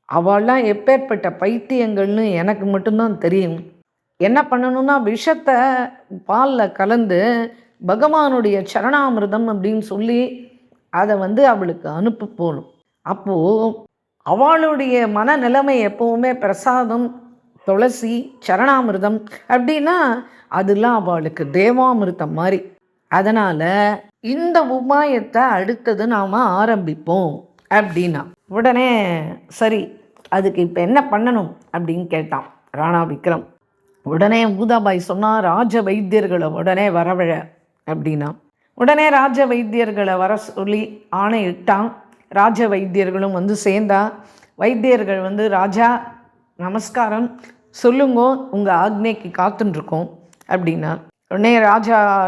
அவள்லாம் எப்பேற்பட்ட பைத்தியங்கள்னு எனக்கு மட்டும்தான் தெரியும். என்ன பண்ணணும்னா விஷத்தை பாலில் கலந்து பகவானுடைய சரணாமிர்தம் அப்படின்னு சொல்லி அதை அவளுக்கு அனுப்ப போகணும். அப்போது அவளுடைய மனநிலைமை எப்போவுமே பிரசாதம், துளசி, சரணாமிர்தம் அப்படின்னா அதெல்லாம் அவளுக்கு தேவாமிர்தம் மாதிரி. அதனால் இந்த உபாயத்தை அடுத்தது நாம் ஆரம்பிப்போம் அப்படின்னா. உடனே சரி அதுக்கு இப்போ என்ன பண்ணணும் அப்படின்னு கேட்டான் ராணா விக்ரம். உடனே ஊதாபாய் சொன்னால் ராஜ வைத்தியர்களை உடனே வரவழ அப்படின்னா. உடனே ராஜ வைத்தியர்களை வர சொல்லி ஆணையிட்டான். ராஜ வைத்தியர்களும் வந்து சேர்ந்தா. வைத்தியர்கள் வந்து, ராஜா நமஸ்காரம், சொல்லுங்கோ, உங்கள் ஆக்னேக்கு காத்துருக்கோம் அப்படின்னா. உடனே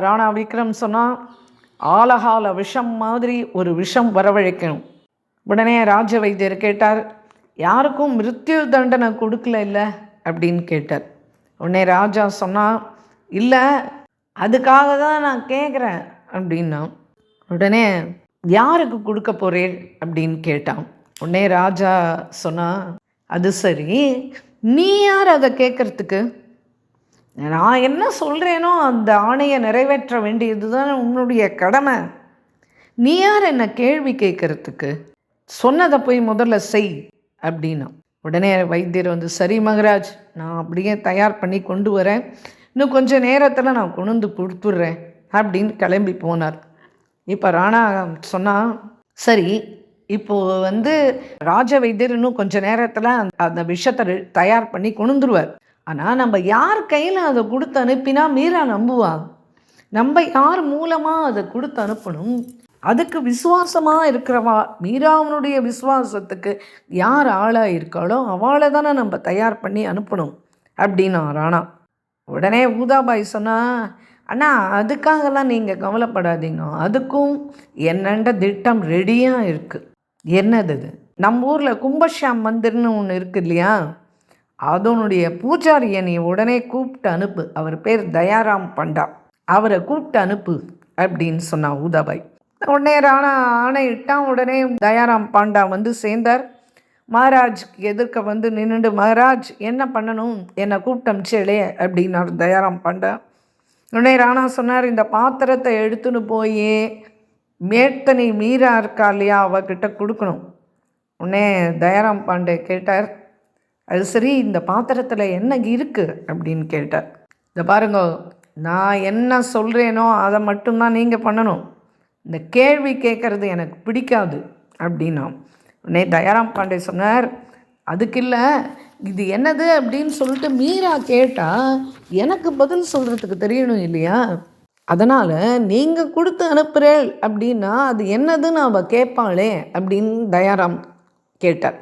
ராணா விக்ரம் சொன்னால், ஆலகால விஷம் மாதிரி ஒரு விஷம் வரவழைக்கணும். உடனே ராஜ வைத்தியர் கேட்டார், யாருக்கும் மிருத்யு தண்டனை கொடுக்கல இல்லை அப்படின்னு கேட்டார். உடனே ராஜா சொன்னால், இல்லை, அதுக்காக தான் நான் கேட்குறேன் அப்படின்னா. உடனே யாருக்கு கொடுக்க போகிறேன் அப்படின்னு கேட்டான். உடனே ராஜா சொன்னால், அது சரி, நீ யார் அதை கேட்குறதுக்கு? நான் என்ன சொல்கிறேனோ அந்த ஆணையை நிறைவேற்ற வேண்டியது தான் உன்னுடைய கடமை. நீ யார் என்ன கேள்வி கேட்குறதுக்கு? சொன்னதை போய் முதல்ல செய் அப்படின்னா. உடனே வைத்தியர் வந்து, சரி மகராஜ், நான் அப்படியே தயார் பண்ணி கொண்டு வரேன், இன்னும் கொஞ்சம் நேரத்தில் நான் கொண்டு வந்து கொடுத்துட்றேன் அப்படின்னு கிளம்பி போனார். இப்போ ராணா சொன்னால், சரி, இப்போது வந்து ராஜ வைத்தியர் இன்னும் கொஞ்சம் நேரத்தில் அந்த விஷத்தை தயார் பண்ணி கொண்டுருவார். ஆனால் நம்ம யார் கையில் அதை கொடுத்து அனுப்பினா மீரா நம்புவா? நம்ம யார் மூலமாக அதை கொடுத்து அனுப்பணும்? அதுக்கு விசுவாசமாக இருக்கிறவா, மீராவனுடைய விசுவாசத்துக்கு யார் ஆளாக இருக்காளோ அவளை தானே நம்ம தயார் பண்ணி அனுப்பணும் அப்படின்னா ராணா. உடனே ஊதாபாய் சொன்னால், அண்ணா அதுக்காகலாம் நீங்கள் கவலைப்படாதீங்க, அதுக்கும் என்னண்ட திட்டம் ரெடியாக இருக்குது. என்னது அது? நம்ம ஊரில் கும்பஷாம் மந்திர்னு ஒன்று இருக்குது இல்லையா, அதனுடைய பூஜாரியை நீ உடனே கூப்பிட்டு அனுப்பு. அவர் பேர் தயாராம் பண்டா, அவரை கூப்பிட்டு அனுப்பு அப்படின்னு சொன்னான் ஊதாபாய். உடனே ராணா ஆணையிட்டான். உடனே தயாராம் பாண்டா வந்து சேர்ந்தார். மகாராஜ்க்கு எதிர்க்க வந்து நின்றுட்டு, மகாராஜ் என்ன பண்ணணும், என்னை கூப்பிட்டு அமிச்சேளே அப்படின்னார் தயாராம் பாண்டா. உடனே ராணா சொன்னார், இந்த பாத்திரத்தை எடுத்துன்னு போய் மேத்தனி மீரா இருக்கா இல்லையா, அவகிட்ட கொடுக்கணும். உடனே தயாராம் பாண்டே கேட்டார், அது சரி, இந்த பாத்திரத்தில் என்ன இருக்குது அப்படின்னு கேட்டார். இதை பாருங்க, நான் என்ன சொல்கிறேனோ அதை மட்டும்தான் நீங்கள் பண்ணணும், இந்த கேள்வி கேட்குறது எனக்கு பிடிக்காது அப்படின்னா. உடனே தயாராம் பாண்டே சொன்னார், அதுக்கு இல்லை, இது என்னது அப்படின்னு சொல்லிட்டு மீரா கேட்டால் எனக்கு பதில் சொல்கிறதுக்கு தெரியணும் இல்லையா, அதனால் நீங்கள் கொடுத்து அனுப்புகிறேள் அப்படின்னா அது என்னதுன்னு அவள் கேட்பாளே அப்படின்னு தயாராம் கேட்டார்.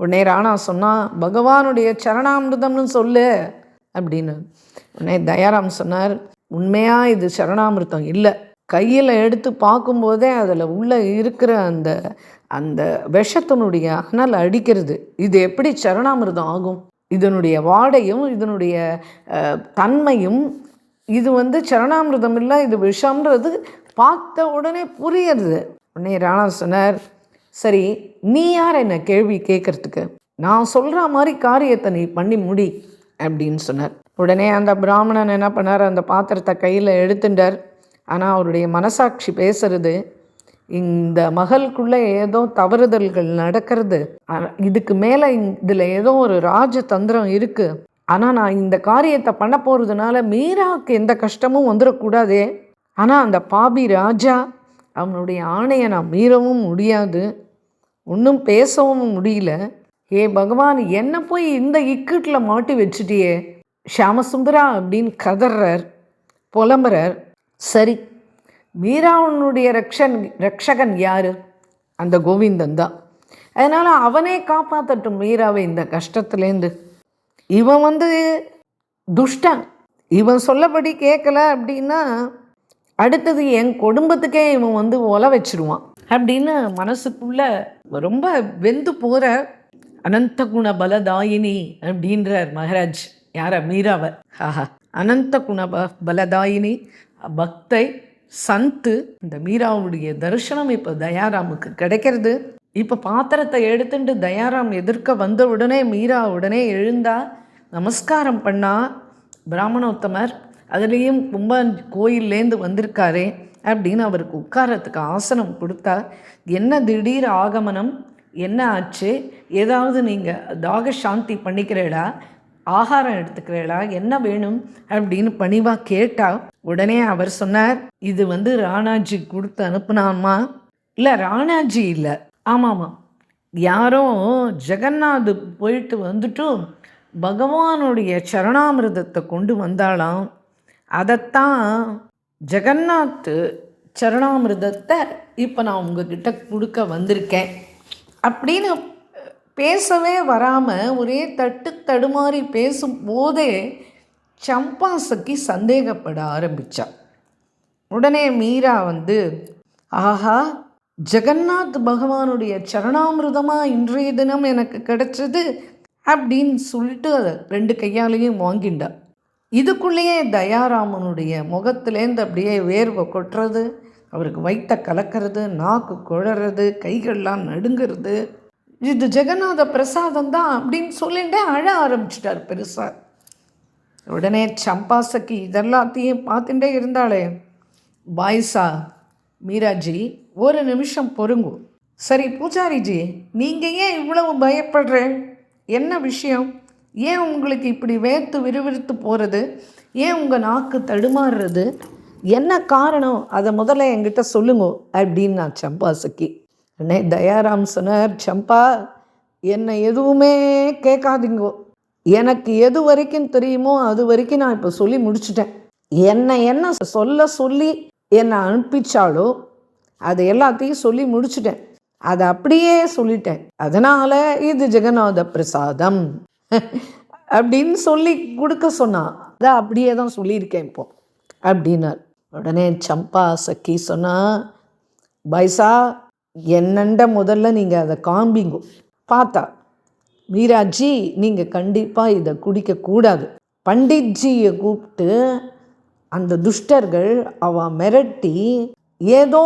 உடனே ராணா சொன்னால், பகவானுடைய சரணாமிர்தம்னு சொல்லு அப்படின்னு. உடனே தயாராம் சொன்னார், உண்மையாக இது சரணாமிர்தம் இல்லை, கையில் எடுத்து பார்க்கும்போதே அதில் உள்ளே இருக்கிற அந்த அந்த விஷத்தினுடைய அனல் அடிக்கிறது, இது எப்படி சரணாமிர்தம் ஆகும்? இதனுடைய வாடையும் இதனுடைய தன்மையும் இது வந்து சரணாமிர்தம் இல்லை, இது விஷம்ன்றது பார்த்த உடனே புரியுறது. உடனே ராணா சொன்னார், சரி, நீ யார் என்ன கேள்வி கேட்குறதுக்கு? நான் சொல்கிற மாதிரி காரியத்தை நீ பண்ணி முடி அப்படின்னு சொன்னார். உடனே அந்த பிராமணன் என்ன பண்ணார், அந்த பாத்திரத்தை கையில் எடுத்துட்டார். ஆனால் அவருடைய மனசாட்சி பேசுறது, இந்த மகளுக்குள்ளே ஏதோ தவறுதல்கள் நடக்கிறது, இதுக்கு மேலே இதில் ஏதோ ஒரு ராஜதந்திரம் இருக்குது, ஆனால் நான் இந்த காரியத்தை பண்ண போகிறதுனால மீராவுக்கு எந்த கஷ்டமும் வந்துடக்கூடாதே, ஆனால் அந்த பாபி ராஜா அவனுடைய ஆணையை நான் மீறவும் முடியாது, ஒன்றும் பேசவும் முடியல, ஏ பகவான், என்ன போய் இந்த இக்கட்டில் மாட்டி வச்சுட்டியே ஷியாமசுந்தரா அப்படின்னு கதறார், புலம்புறார். சரி, மீராவனுடைய ரக்ஷகன் யார்? அந்த கோவிந்தன் தான். அதனால் அவனே காப்பாற்றட்டும் மீராவை இந்த கஷ்டத்துலேருந்து. இவன் வந்து துஷ்டன், இவன் சொல்லபடி கேட்கல அப்படின்னா அடுத்தது என் குடும்பத்துக்கே இவன் வந்து ஒல வச்சிருவான் அப்படின்னு மனசுக்குள்ள ரொம்ப வெந்து போகிற அனந்த குண பலதாயினி அப்படின்றார் மகாராஜ். யார? மீராவை. ஆஹா, அனந்த குண பலதாயினி பக்தை சந்து. இந்த மீராவுடைய தரிசனம் இப்போ தயாராமுக்கு கிடைக்கிறது. இப்போ பாத்திரத்தை எடுத்துட்டு தயாராம் எதிர்க்க வந்த உடனே மீரா உடனே எழுந்தா, நமஸ்காரம் பண்ணா. பிராமணோத்தமர் அதுலேயும் கும்பன் கோயிலேருந்து வந்திருக்காரே அப்படின்னு அவருக்கு உட்காரத்துக்கு ஆசனம் கொடுத்தா. என்ன திடீர் ஆகமனம், என்ன ஆச்சு, ஏதாவது நீங்கள் தாக சாந்தி பண்ணிக்கிறீளா, ஆகாரம் எடுத்துக்கிறீளா, என்ன வேணும் அப்படின்னு பணிவாக கேட்டால் உடனே அவர் சொன்னார், இது வந்து ராணாஜி கொடுத்து அனுப்புனாமா. இல்லை, ராணாஜி இல்லை, ஆமாம்மா, யாரோ ஜெகநாத் போயிட்டு வந்துட்டும் பகவானுடைய சரணாமிர்தத்தை கொண்டு வந்தாலாம். அதைத்தான் ஜெகநாத் சரணாமிர்தத்தை இப்போ நான் உங்ககிட்ட கொடுக்க வந்திருக்கேன் அப்படின்னு பேசவே வராமல் ஒரே தடுமாறி பேசும்போதே சம்பாசக்கி சந்தேகப்பட ஆரம்பித்தா. உடனே மீரா ஆஹா, ஜெகநாத் பகவானுடைய சரணாமிர்தமாக இன்றைய தினம் எனக்கு கிடைச்சது அப்படின்னு சொல்லிட்டு அதை 2 கையாலையும் வாங்கிண்டா. இதுக்குள்ளேயே தயாராமனுடைய முகத்துலேருந்து அப்படியே வேர்வை கொட்டுறது, அவருக்கு வயிற்ற கலக்கிறது, நாக்கு குழறது, கைகள்லாம் நடுங்கிறது. இது ஜெகநாத பிரசாதம் தான் அப்படின்னு சொல்லிட்டு அழ ஆரம்பிச்சிட்டார் பெருசாக. உடனே சம்பாசக்கி இதெல்லாத்தையும் பார்த்துட்டே இருந்தாளே, பாய்ஸா மீராஜி ஒரு நிமிஷம் பொறுங்கும். சரி பூஜாரிஜி, நீங்கள் ஏன் இவ்வளவு பயப்படுற? என்ன விஷயம்? ஏன் உங்களுக்கு இப்படி வேர்த்து விறுவிறுத்து போகிறது? ஏன் உங்கள் நாக்கு தடுமாறுறது? என்ன காரணம்? அதை முதல்ல என்கிட்ட சொல்லுங்க அப்படின்னு நான் சம்பாசக்கி. உடனே தயாராம் சொன்னார், சம்பா என்னை எதுவுமே கேட்காதீங்கோ. எனக்கு எது வரைக்கும் தெரியுமோ அது வரைக்கும் நான் இப்போ சொல்லி முடிச்சுட்டேன். என்ன சொல்லி என்னை அனுப்பிச்சாலோ அது எல்லாத்தையும் சொல்லி முடிச்சுட்டேன். அதை அப்படியே சொல்லிட்டேன். அதனால் இது ஜெகநாத பிரசாதம் அப்படின்னு சொல்லி கொடுக்க சொன்னான். அதை அப்படியே தான் சொல்லியிருக்கேன் இப்போ அப்படின்னார். உடனே சம்பா சக்கி சொன்னா, பைசா என்னண்ட முதல்ல நீங்கள் அதை காம்பிங்கோ. பார்த்தா மீராஜி நீங்கள் கண்டிப்பாக இதை குடிக்கக்கூடாது. பண்டிட்ஜியை கூப்பிட்டு அந்த துஷ்டர்கள் மிரட்டி ஏதோ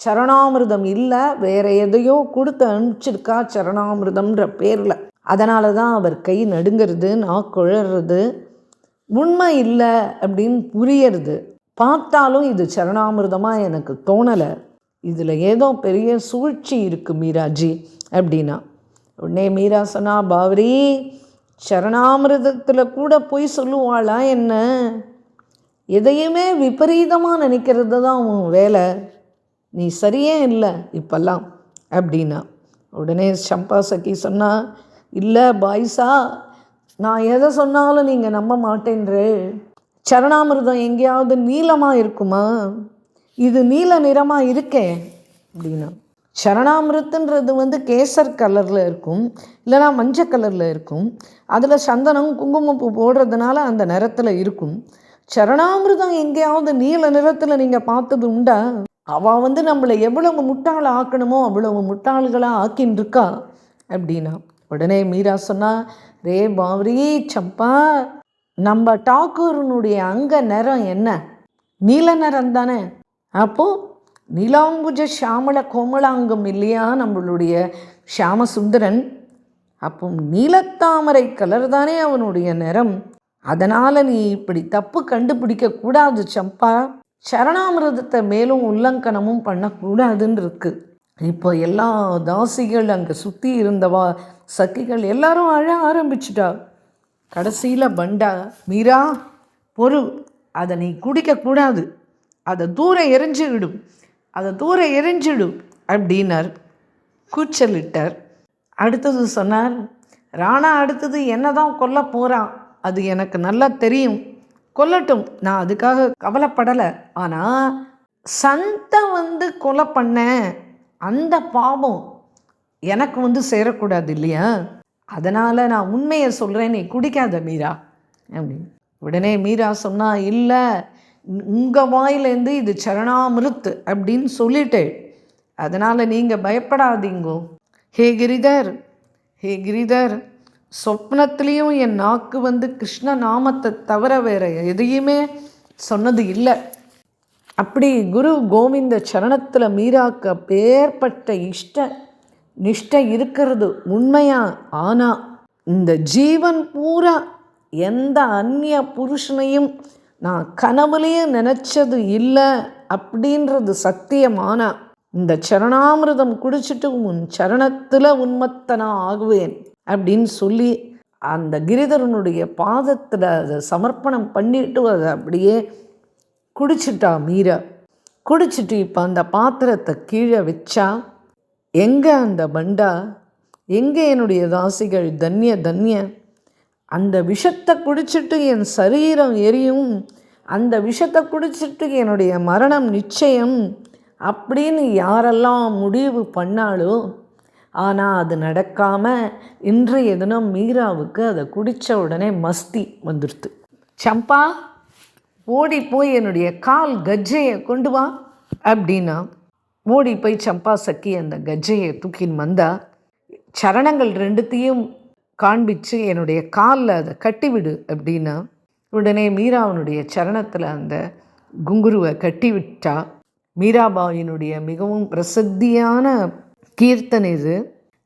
சரணாமிர்தம் இல்லை வேற எதையோ கொடுத்து அனுப்பிச்சிருக்கா சரணாமிர்தம்ன்ற பேரில். அதனால தான் அவர் கை நடுங்கிறது, நாக்குழறது. உண்மை இல்லை அப்படின்னு புரியறது. பார்த்தாலும் இது சரணாமிர்தமாக எனக்கு தோணலை. இதில் ஏதோ பெரிய சூழ்ச்சி இருக்குது மீராஜி அப்படின்னா. உடனே மீரா சொன்னா, பாவரி சரணாமிர்தத்தில் கூட போய் சொல்லுவாளா என்ன? எதையுமே விபரீதமாக நினைக்கிறது தான் உன் வேலை. நீ சரியே இல்லை இப்பெல்லாம் அப்படின்னா. உடனே சம்பாசக்கி சொன்னா, இல்லை பாய்ஸா, நான் எதை சொன்னாலும் நீங்கள் நம்ப மாட்டேன்றே. சரணாமிர்தம் எங்கேயாவது நீளமாக இருக்குமா? இது நீல நிறமாக இருக்கே அப்படின்னா. சரணாமிர்தன்றது கேசர் கலரில் இருக்கும், இல்லைனா மஞ்சள் கலரில் இருக்கும். அதில் சந்தனம் குங்குமப்பூ போடுறதுனால அந்த நிறத்தில் இருக்கும். சரணாமிர்தம் எங்கேயாவது நீல நிறத்தில் நீங்கள் பார்த்தது உண்டா? அவள் நம்மளை எவ்வளவு முட்டாளை ஆக்கணுமோ அவ்வளவு முட்டாள்களாக ஆக்கின்னு இருக்கா அப்படின்னா. உடனே மீரா சொன்னா, ரே பாவரி சம்பா, நம்ம டாக்கூரனுடைய அங்க நிறம் என்ன? நீல நிறம் தானே. அப்போது நீலாம்புஜ ஷாமள கோமளாங்கம் இல்லையா நம்மளுடைய ஷாமசுந்தரன்? அப்போ நீலத்தாமரை கலர் தானே அவனுடைய நிறம். அதனால் நீ இப்படி தப்பு கண்டுபிடிக்க கூடாது சம்பா. சரணாமிர்தத்தை மேலும் உல்லங்கனமும் பண்ணக்கூடாதுன்னு இருக்கு. இப்போ எல்லா தாசிகள் அங்கே சுற்றி இருந்தவா சக்கிகள் எல்லாரும் அழ ஆரம்பிச்சிட்டா. கடைசியில் பண்டா, மீரா பொறு, அதை நீ குடிக்கக்கூடாது, அதை தூரம் எரிஞ்சிடும், அதை தூரம் எரிஞ்சிடும் அப்படின்னார். கூச்சலிட்டார். அடுத்தது சொன்னார், ராணா அடுத்தது என்ன தான் கொல்ல போகிறான், அது எனக்கு நல்லா தெரியும், கொல்லட்டும், நான் அதுக்காக கவலைப்படலை. ஆனால் சந்தை கொலை பண்ண அந்த பாவம் எனக்கு சேரக்கூடாது இல்லையா? அதனால் நான் உண்மையை சொல்கிறேன், நீ குடிக்காத மீரா அப்படின்னு. உடனே மீரா சொன்னா, இல்லை உங்கள் வாயிலேருந்து இது சரணாமிருத் அப்படின்னு சொல்லிட்டேன், அதனால் நீங்கள் பயப்படாதீங்கோ. ஹே கிரிதர், ஹே கிரிதர், சொப்னத்துலேயும் என் நாக்கு கிருஷ்ண நாமத்தை தவிர வேறு எதையுமே சொன்னது இல்லை. அப்படி குரு கோவிந்த சரணத்தில் மீராக்கு அப்பேற்பட்ட நிஷ்டை இருக்கிறது உண்மையா. ஆனால் இந்த ஜீவன் பூரா எந்த அந்நிய புருஷனையும் நான் கனவுலேயே நினச்சது இல்லை அப்படின்றது சத்தியமானா இந்த சரணாமிர்தம் குடிச்சிட்டு உன் சரணத்தில் உன்மத்தனா ஆகுவேன் அப்படின்னு சொல்லி அந்த கிரிதரனுடைய பாதத்தில் அதை சமர்ப்பணம் பண்ணிட்டு அதை அப்படியே குடிச்சிட்டா மீரா. குடிச்சிட்டு இப்போ அந்த பாத்திரத்தை கீழே வச்சா, எங்கே அந்த பண்டா, எங்கே என்னுடைய தாசிகள், தன்ய அந்த விஷத்தை குடிச்சிட்டு என் சரீரம் எரியும், அந்த விஷத்தை குடிச்சிட்டு என்னுடைய மரணம் நிச்சயம் அப்படின்னு யாரெல்லாம் முடிவு பண்ணாலோ, ஆனால் அது நடக்காமல் இன்றைய தினம் மீராவுக்கு அதை குடித்த உடனே மஸ்தி வந்துடுது. சம்பா, ஓடி போய் என்னுடைய கால் கஜ்ஜையை கொண்டு வா அப்படின்னா ஓடி போய் சம்பா சக்கி அந்த கஜ்ஜையை தூக்கின்னு வந்தா, சரணங்கள் ரெண்டுத்தையும் காண்பிச்சு என்னுடைய காலில் அதை கட்டிவிடு அப்படின்னா உடனே மீராவனுடைய சரணத்தில் அந்த குங்குருவை கட்டி விட்டா. மீராபாயினுடைய மிகவும் பிரசித்தியான கீர்த்தனை இது.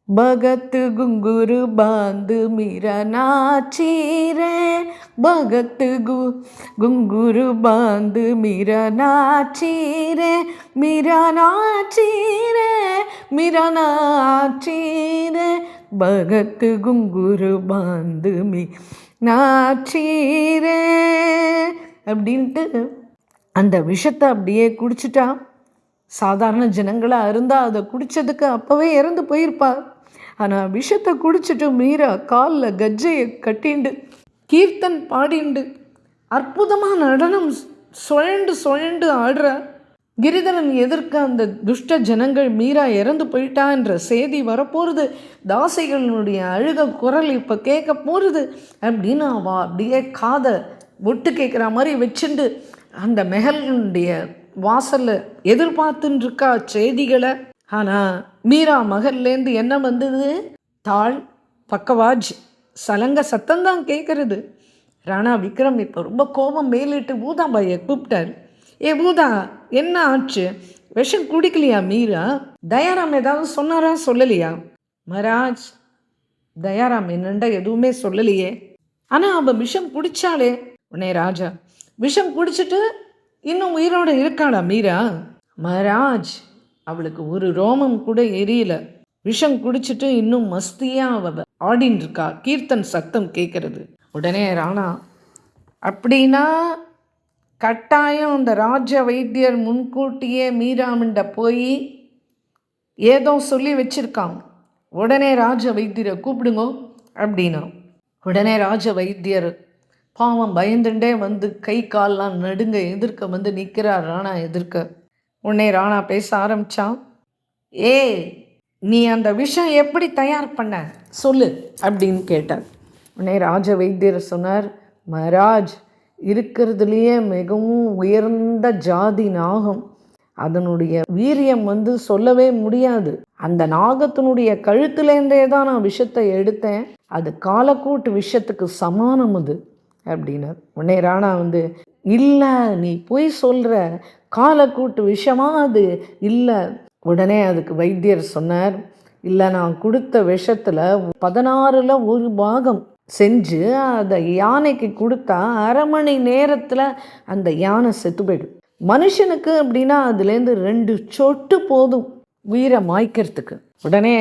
भगत गुंगुरु बांध मीरा नाची रे, भगत गुंगुरु बांध मीरा नाची रे, मीरा नाची रे, मीरा नाची रे, भगत गुंगुरु बांध मी நாச்சி ரே அப்படின்ட்டு அந்த விஷத்தை அப்படியே குடிச்சிட்டா. சாதாரண ஜனங்களாக இருந்தால் அதை குடித்ததுக்கு அப்போவே இறந்து போயிருப்பார். ஆனால் விஷத்தை குடிச்சிட்டு மீரா காலில் கஜ்ஜையை கட்டிண்டு கீர்த்தன் பாடிண்டு அற்புதமாக நடனம் சுழண்டு சுழண்டு ஆடுற. கிரிதரன் எதிர்க்க அந்த துஷ்ட ஜனங்கள் மீரா இறந்து போயிட்டா என்ற செய்தி வரப்போகிறது, தாசைகளுடைய அழுக குரல் இப்போ கேட்க போகிறது அப்படின்னு அவள் அப்படியே காதை ஒட்டு கேட்குற மாதிரி வச்சுண்டு அந்த மெஹலுடைய வாசலில் எதிர்பார்த்துன்னு இருக்கா செய்திகளை. ஆனால் மீரா மகல்லேருந்து என்ன வந்தது? தாள், பக்கவாஜ், சலங்க சத்தம்தான் கேட்குறது. ராணா விக்ரம் இப்போ ரொம்ப கோபம் மேலிட்டு பூதாபாயை கூப்பிட்டார். ஏ பூதா, என்ன ஆச்சு? விஷம் குடிக்கலையா மீரா? தயாராம் ஏதாவது சொன்னாரா சொல்லலையா? மகாராஜ், தயாராம் என்னண்டா எதுவுமே சொல்லலையே. ஆனால் அவள் விஷம் குடித்தாளே. உடனே ராஜா, விஷம் குடிச்சிட்டு இன்னும் உயிரோடு இருக்காளா மீரா? மகாராஜ், அவளுக்கு ஒரு ரோமம் கூட எரியல. விஷம் குடிச்சிட்டு இன்னும் மஸ்தியாக அவள் ஆடின்னு இருக்கா. கீர்த்தன் சத்தம் கேட்குறது. உடனே ராணா, அப்படின்னா கட்டாயம் அந்த ராஜ வைத்தியர் முன்கூட்டியே மீராமண்ட போய் ஏதோ சொல்லி வச்சிருக்கான். உடனே ராஜ வைத்தியரை கூப்பிடுங்க அப்படின்னா உடனே ராஜ வைத்தியர் பாவம் பயந்துட்டே வந்து கை கால்லாம் நடுங்க எதிர்க்க வந்து நிற்கிறார் ராணா எதிர்க்க. உடனே ராணா பேச ஆரம்பித்தான். ஏ, நீ அந்த விஷம் எப்படி தயார் பண்ண சொல்லு அப்படின்னு கேட்டார். உடனே ராஜ வைத்தியர் சொன்னார், மகாராஜ், இருக்கிறதுலையே மிகவும் உயர்ந்த ஜாதி நாகம், அதனுடைய வீரியம் சொல்லவே முடியாது. அந்த நாகத்தினுடைய கழுத்துலேருந்தே தான் நான் விஷத்தை எடுத்தேன். அது காலக்கூட்டு விஷத்துக்கு சமானம் அது அப்படின்னார். உடனே ராணா இல்லை, நீ போய் சொல்கிற, காலக்கூட்டு விஷமா அது இல்லை. உடனே அதுக்கு வைத்தியர் சொன்னார், இல்லை, நான் கொடுத்த விஷத்தில் 16ல் 1 பாகம் செஞ்சு அதை யானைக்கு கொடுத்தா 1/2 மணி நேரத்தில் அந்த யானை செத்து போயிடும். மனுஷனுக்கு அப்படின்னா அதுலேருந்து 2 சொட்டு போதும் உயிரை மாய்க்கிறதுக்கு. உடனே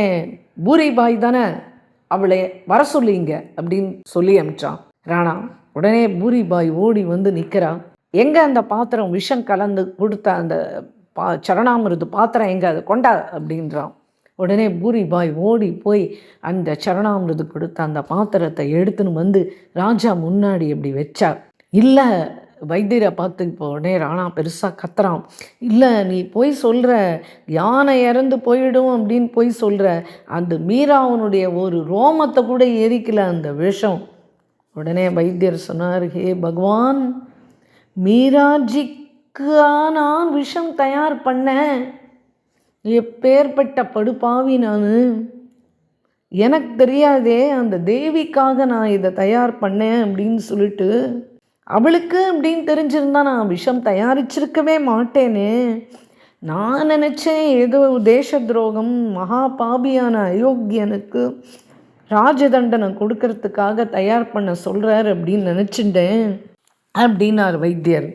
பூரிபாய் தானே, அவளை வர சொல்லிங்க அப்படின்னு சொல்லி அனுப்பிச்சான் ராணா. உடனே பூரிபாய் ஓடி நிற்கிறா. எங்கே அந்த பாத்திரம், விஷம் கலந்து கொடுத்த அந்த சரணாமிருது பாத்திரம் எங்கே, அதை கொண்டா அப்படின்றான். உடனே பூரிபாய் ஓடி போய் அந்த சரணாமிருது கொடுத்த அந்த பாத்திரத்தை எடுத்துன்னு ராஜா முன்னாடி அப்படி வச்சா. இல்லை, வைத்தியரை பார்த்து இப்போ உடனே ராணா பெருசாக கத்துறான். இல்லை, நீ போய் சொல்கிற, யானை இறந்து போயிடும் அப்படின்னு போய் சொல்கிற, அந்த மீராவனுடைய ஒரு ரோமத்தை கூட எரிக்கல அந்த விஷம். உடனே வைத்தியர் சொன்னார், ஹே பகவான், மீராஜிக்கு நான் விஷம் தயார் பண்ணேன். எப்பேற்பட்ட படுபாவி நான், எனக்கு தெரியாதே, அந்த தேவிக்காக நான் இதை தயார் பண்ணேன் அப்படின்னு சொல்லிட்டு, அவளுக்கு அப்படின்னு தெரிஞ்சிருந்தா நான் விஷம் தயாரிச்சிருக்கவே மாட்டேனே. நான் நினச்சேன் ஏதோ தேச துரோகம், மகா பாபியான அயோக்கியனுக்கு ராஜதண்டனை கொடுக்கறதுக்காக தயார் பண்ண சொல்கிறார் அப்படின்னு நினச்சிட்டேன் அப்படின்னார் வைத்தியர்.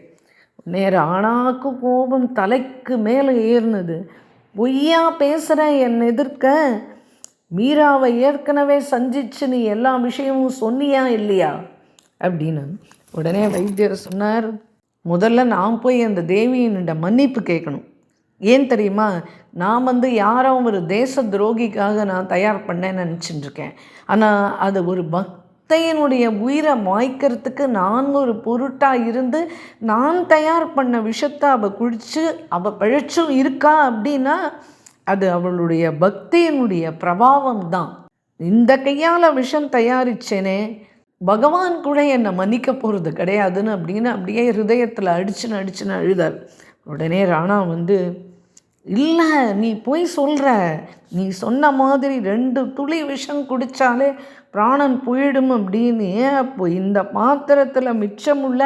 ராணாக்கு கோபம் தலைக்கு மேலே ஏறினது. பொய்யா பேசுகிற என் எதிர்க்க, மீராவை ஏற்கனவே சந்திச்சு நீ எல்லா விஷயமும் சொன்னியா இல்லையா அப்படின்னு. உடனே வைத்தியர் சொன்னார், முதல்ல நான் போய் அந்த தேவியினிட மன்னிப்பு கேட்கணும். ஏன் தெரியுமா, நான் யாரோ ஒரு தேச துரோகிக்காக நான் தயார் பண்ணேன்னு நினச்சிட்டுருக்கேன். ஆனால் அது ஒரு பக்த அத்தையனுடைய உயிரை மாய்க்கிறதுக்கு நான் ஒரு பொருட்டாக இருந்து நான் தயார் பண்ண விஷத்தை அவள் குடித்து அவள் பழிச்சும் இருக்கா அப்படின்னா அது அவளுடைய பக்தியினுடைய பிரபாவம் தான். இந்த கையால் விஷம் தயாரிச்சேனே, பகவான் கூட என்னை மன்னிக்க போகிறது கிடையாதுன்னு அப்படின்னு அப்படியே ஹிருதயத்தில் அடிச்சுன்னு அழுதார். உடனே ராணா வந்து, இல்லை நீ போய் சொல்கிற, நீ சொன்ன மாதிரி 2 துளி விஷம் குடித்தாலே பிராணன் போயிடும் அப்படின்னு. அப்போ இந்த பாத்திரத்தில் மிச்சமுள்ள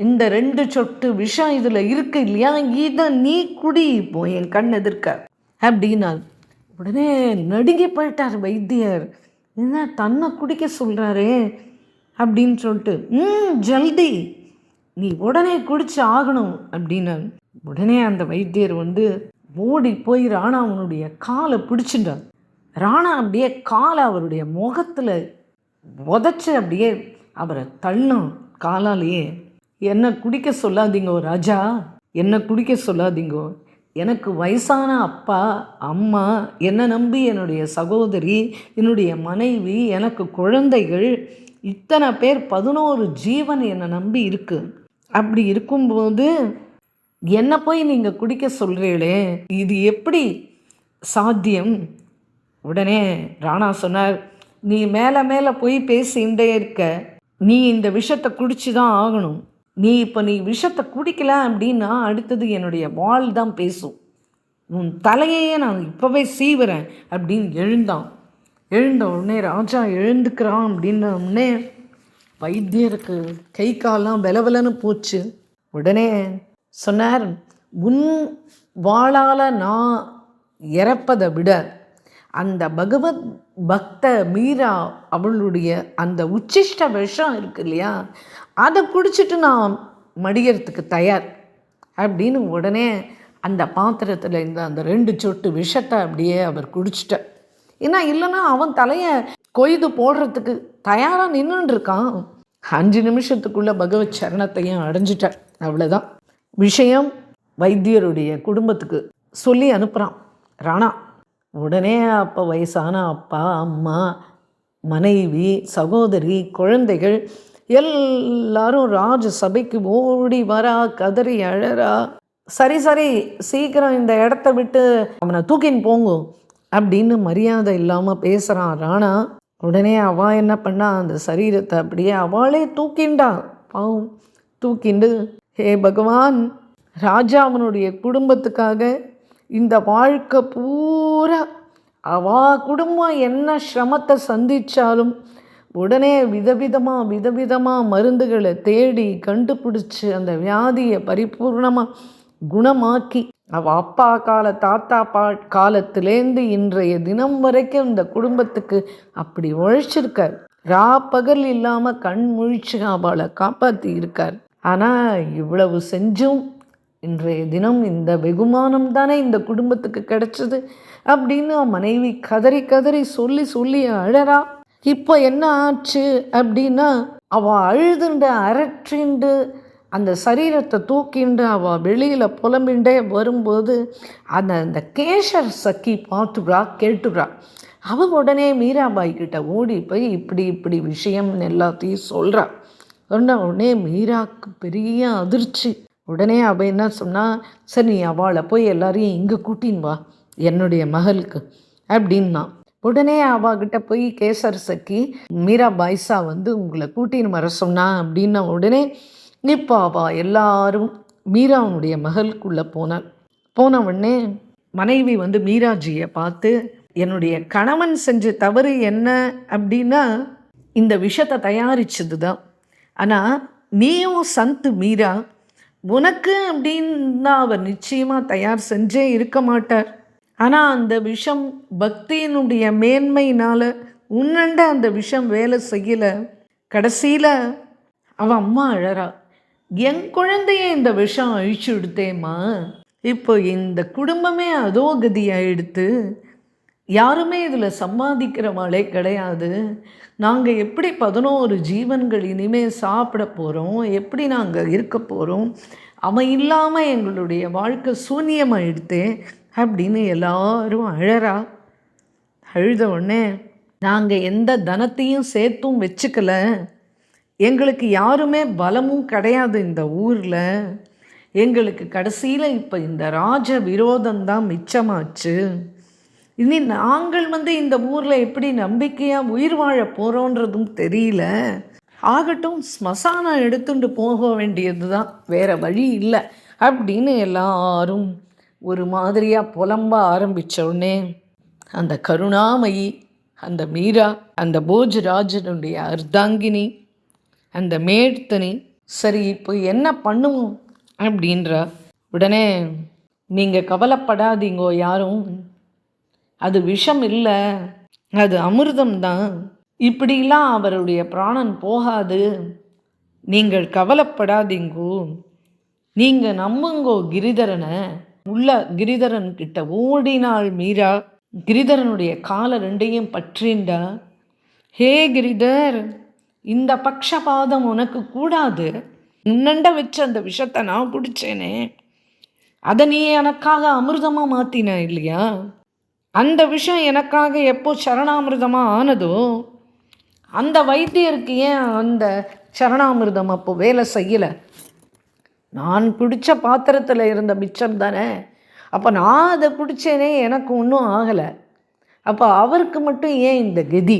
இந்த 2 சொட்டு விஷம் இதில் இருக்கு இல்லையா, இதை நீ குடி இப்போ என் கண் எதிர்க்க அப்படின்னா. உடனே நடுங்கி போயிட்டார் வைத்தியர். என்ன தன்னை குடிக்க சொல்கிறாரே அப்படின்னு சொல்லிட்டு, ஜல்தி நீ உடனே குடிச்சு ஆகணும் அப்படின்னு. உடனே அந்த வைத்தியர் வந்து ஓடி போய் ராணாவனுடைய காலை பிடிச்சிட்டார். ராணா அப்படியே காலை அவருடைய முகத்தில் உதச்சி அப்படியே அவரை தள்ளும் காலாலேயே. என்னை குடிக்க சொல்லாதீங்கோ ராஜா, என்னை குடிக்க சொல்லாதீங்கோ. எனக்கு வயசான அப்பா அம்மா, என்னை நம்பி என்னுடைய சகோதரி, என்னுடைய மனைவி, எனக்கு குழந்தைகள், இத்தனை பேர் 11 ஜீவன் என்னை நம்பி இருக்கு. அப்படி இருக்கும்போது என்னை போய் நீங்கள் குடிக்க சொல்கிறீங்களே, இது எப்படி சாத்தியம்? உடனே ராணா சொன்னார், நீ மேலே போய் பேசிகிட்டே இருக்க, நீ இந்த விஷத்தை குடிச்சு தான் ஆகணும். நீ விஷத்தை குடிக்கல அப்படின்னா அடுத்தது என்னுடைய வாள் தான் பேசும். உன் தலையையே நான் இப்போவே சீவுறேன் அப்படின்னு எழுந்த உடனே ராஜா எழுந்துக்கிறான் அப்படின்ன உடனே வைத்தியருக்கு கை காலெலாம் வெலவெலன்னு போச்சு. உடனே சொன்னார், உன் வாளால் நான் இறப்பதை விட அந்த பகவத் பக்த மீரா அவளுடைய அந்த உச்சிஷ்ட விஷம் இருக்கு இல்லையா, அதை குடிச்சிட்டு நான் மடிகிறதுக்கு தயார் அப்படின்னு. உடனே அந்த பாத்திரத்தில் இந்த அந்த 2 சொட்டு விஷத்தை அப்படியே அவர் குடிச்சிட்டார். ஏன்னா இல்லைன்னா அவன் தலையை கொய்து போடுறதுக்கு தயாராக நின்றுருக்கான். 5 நிமிஷத்துக்குள்ளே பகவத் சரணத்தையும் அடைஞ்சிட்டார். அவ்வளோதான் விஷயம். வைத்தியருடைய குடும்பத்துக்கு சொல்லி அனுப்புகிறான் ராணா. உடனே அப்போ வயசான அப்பா அம்மா, மனைவி, சகோதரி, குழந்தைகள் எல்லாரும் ராஜ சபைக்கு ஓடி வரா, கதறி அழறா. சரி சீக்கிரம் இந்த இடத்த விட்டு அவனை தூக்கின்னு போங்க அப்படின்னு மரியாதை இல்லாமல் பேசுகிறான் ராணா. உடனே அவள் என்ன பண்ணா, அந்த சரீரத்தை அப்படியே அவளே தூக்கிண்டா. பாவம் தூக்கிண்டு, ஹே பகவான், ராஜா அவனுடைய குடும்பத்துக்காக இந்த வாழ்க்கை பூரா அவா குடும்பம் என்ன சிரமத்தை சந்தித்தாலும் உடனே விதவிதமாக மருந்துகளை தேடி கண்டுபிடிச்சி அந்த வியாதியை பரிபூர்ணமாக குணமாக்கி அவள் அப்பா தாத்தா காலத்திலேருந்து இன்றைய தினம் வரைக்கும் இந்த குடும்பத்துக்கு அப்படி உழைச்சிருக்கார். பகல் இல்லாமல் கண் முழிச்சு அவளை காப்பாற்றி இருக்கார். ஆனால் இவ்வளவு செஞ்சும் இன்றைய தினம் இந்த வெகுமானம் தானே இந்த குடும்பத்துக்கு கிடைச்சது அப்படின்னு மனைவி கதறி சொல்லி அழறா. இப்போ என்ன ஆச்சு அப்படின்னா, அவள் அழுதுண்டு அரற்றிண்டு அந்த சரீரத்தை தூக்கிண்டு அவள் வெளியில் புலம்பின்றே வரும்போது அந்த கேசர் சக்கி பார்த்துடுறா, கேட்டுடுறா. அவள் உடனே மீராபாய் கிட்ட ஓடி போய் இப்படி விஷயம் எல்லாத்தையும் சொல்கிறா. உடனே மீராவுக்கு பெரிய அதிர்ச்சி. உடனே அவள் என்ன சொன்னால், சரி நீ அவளை போய் எல்லாரையும் இங்கே கூட்டின்னு வா என்னுடைய மகளுக்கு அப்படின்னா. உடனே அவகிட்ட போய் கேசர் சக்கி மீராபாய்ஸா வந்து உங்களை கூட்டின்னு வர சொன்னா அப்படின்னா. உடனே இப்போ அவள் எல்லாரும் மீராவுடைய மகளுக்குள்ளே போன உடனே மனைவி வந்து மீராஜியை பார்த்து, என்னுடைய கணவன் செஞ்ச தவறு என்ன அப்படின்னா இந்த விஷத்தை தயாரிச்சது தான். ஆனால் நீயும் சந்து மீரா, உனக்கு அப்படின்னா அவர் நிச்சயமாக தயார் செஞ்சே இருக்க மாட்டார். ஆனால் அந்த விஷம் பக்தியினுடைய மேன்மையினால் உன்னண்ட அந்த விஷம் வேலை செய்யலை. கடைசியில் அவன் அம்மா அழறா, என் குழந்தைய இந்த விஷம் அழிச்சு விடுத்தேம்மா, இப்போ இந்த குடும்பமே அதோ கதியாயிடுத்து, யாருமே இதில் சம்பாதிக்கிறவாளே கிடையாது. நாங்கள் எப்படி 11 ஜீவன்கள் இனிமேல் சாப்பிட போகிறோம், எப்படி நாங்கள் இருக்க போகிறோம், அவன் இல்லாமல் எங்களுடைய வாழ்க்கை சூன்யமாயிடுத்தே அப்படின்னு எல்லாரும் அழறா. அழுத உடனே நாங்கள் எந்த தனத்தையும் சேர்த்தும் வச்சுக்கல, எங்களுக்கு யாருமே பலமும் கிடையாது இந்த ஊரில். எங்களுக்கு கடைசியில் இப்போ இந்த ராஜ விரோதம்தான் மிச்சமாச்சு. இனி நாங்கள் இந்த ஊரில் எப்படி நம்பிக்கையாக உயிர் வாழ போகிறோன்றதும் தெரியல. ஆகட்டும், ஸ்மசானம் எடுத்துட்டு போக வேண்டியது தான், வேறு வழி இல்லை அப்படின்னு எல்லாரும் ஒரு மாதிரியாக புலம்ப ஆரம்பித்தோடனே அந்த கருணாமயி, அந்த மீரா, அந்த போஜராஜனுடைய அர்த்தாங்கினி, அந்த மேட்தனி, சரி இப்போ என்ன பண்ணுவோம் அப்படின்றா. உடனே நீங்கள் கவலைப்படாதீங்கோ யாரும், அது விஷம் இல்லை, அது அமிர்தம்தான், இப்படிலாம் அவருடைய பிராணன் போகாது, நீங்கள் கவலைப்படாதீங்கோ, நீங்கள் நம்புங்கோ கிரிதரனை. உள்ள கிரிதரன் கிட்ட ஓடினாள் மீரா. கிரிதரனுடைய காலை ரெண்டையும் பற்றிண்டா. ஹே கிரிதர், இந்த பக்ஷபாதம் உனக்கு கூடாது. முன்னண்ட வச்ச அந்த விஷத்தை நான் குடித்தேனே, அதை நீ எனக்காக அமிர்தமாக மாற்றின இல்லையா? அந்த விஷம் எனக்காக எப்போ சரணாமிர்தமாக ஆனதோ, அந்த வைத்தியருக்கு ஏன் அந்த சரணாமிர்தம் அப்போ வேலை செய்யலை? நான் குடித்த பாத்திரத்தில் இருந்த மிச்சம் தானே, அப்போ நான் அதை குடித்தேனே, எனக்கு ஒன்றும் ஆகலை, அப்போ அவருக்கு மட்டும் ஏன் இந்த கதி?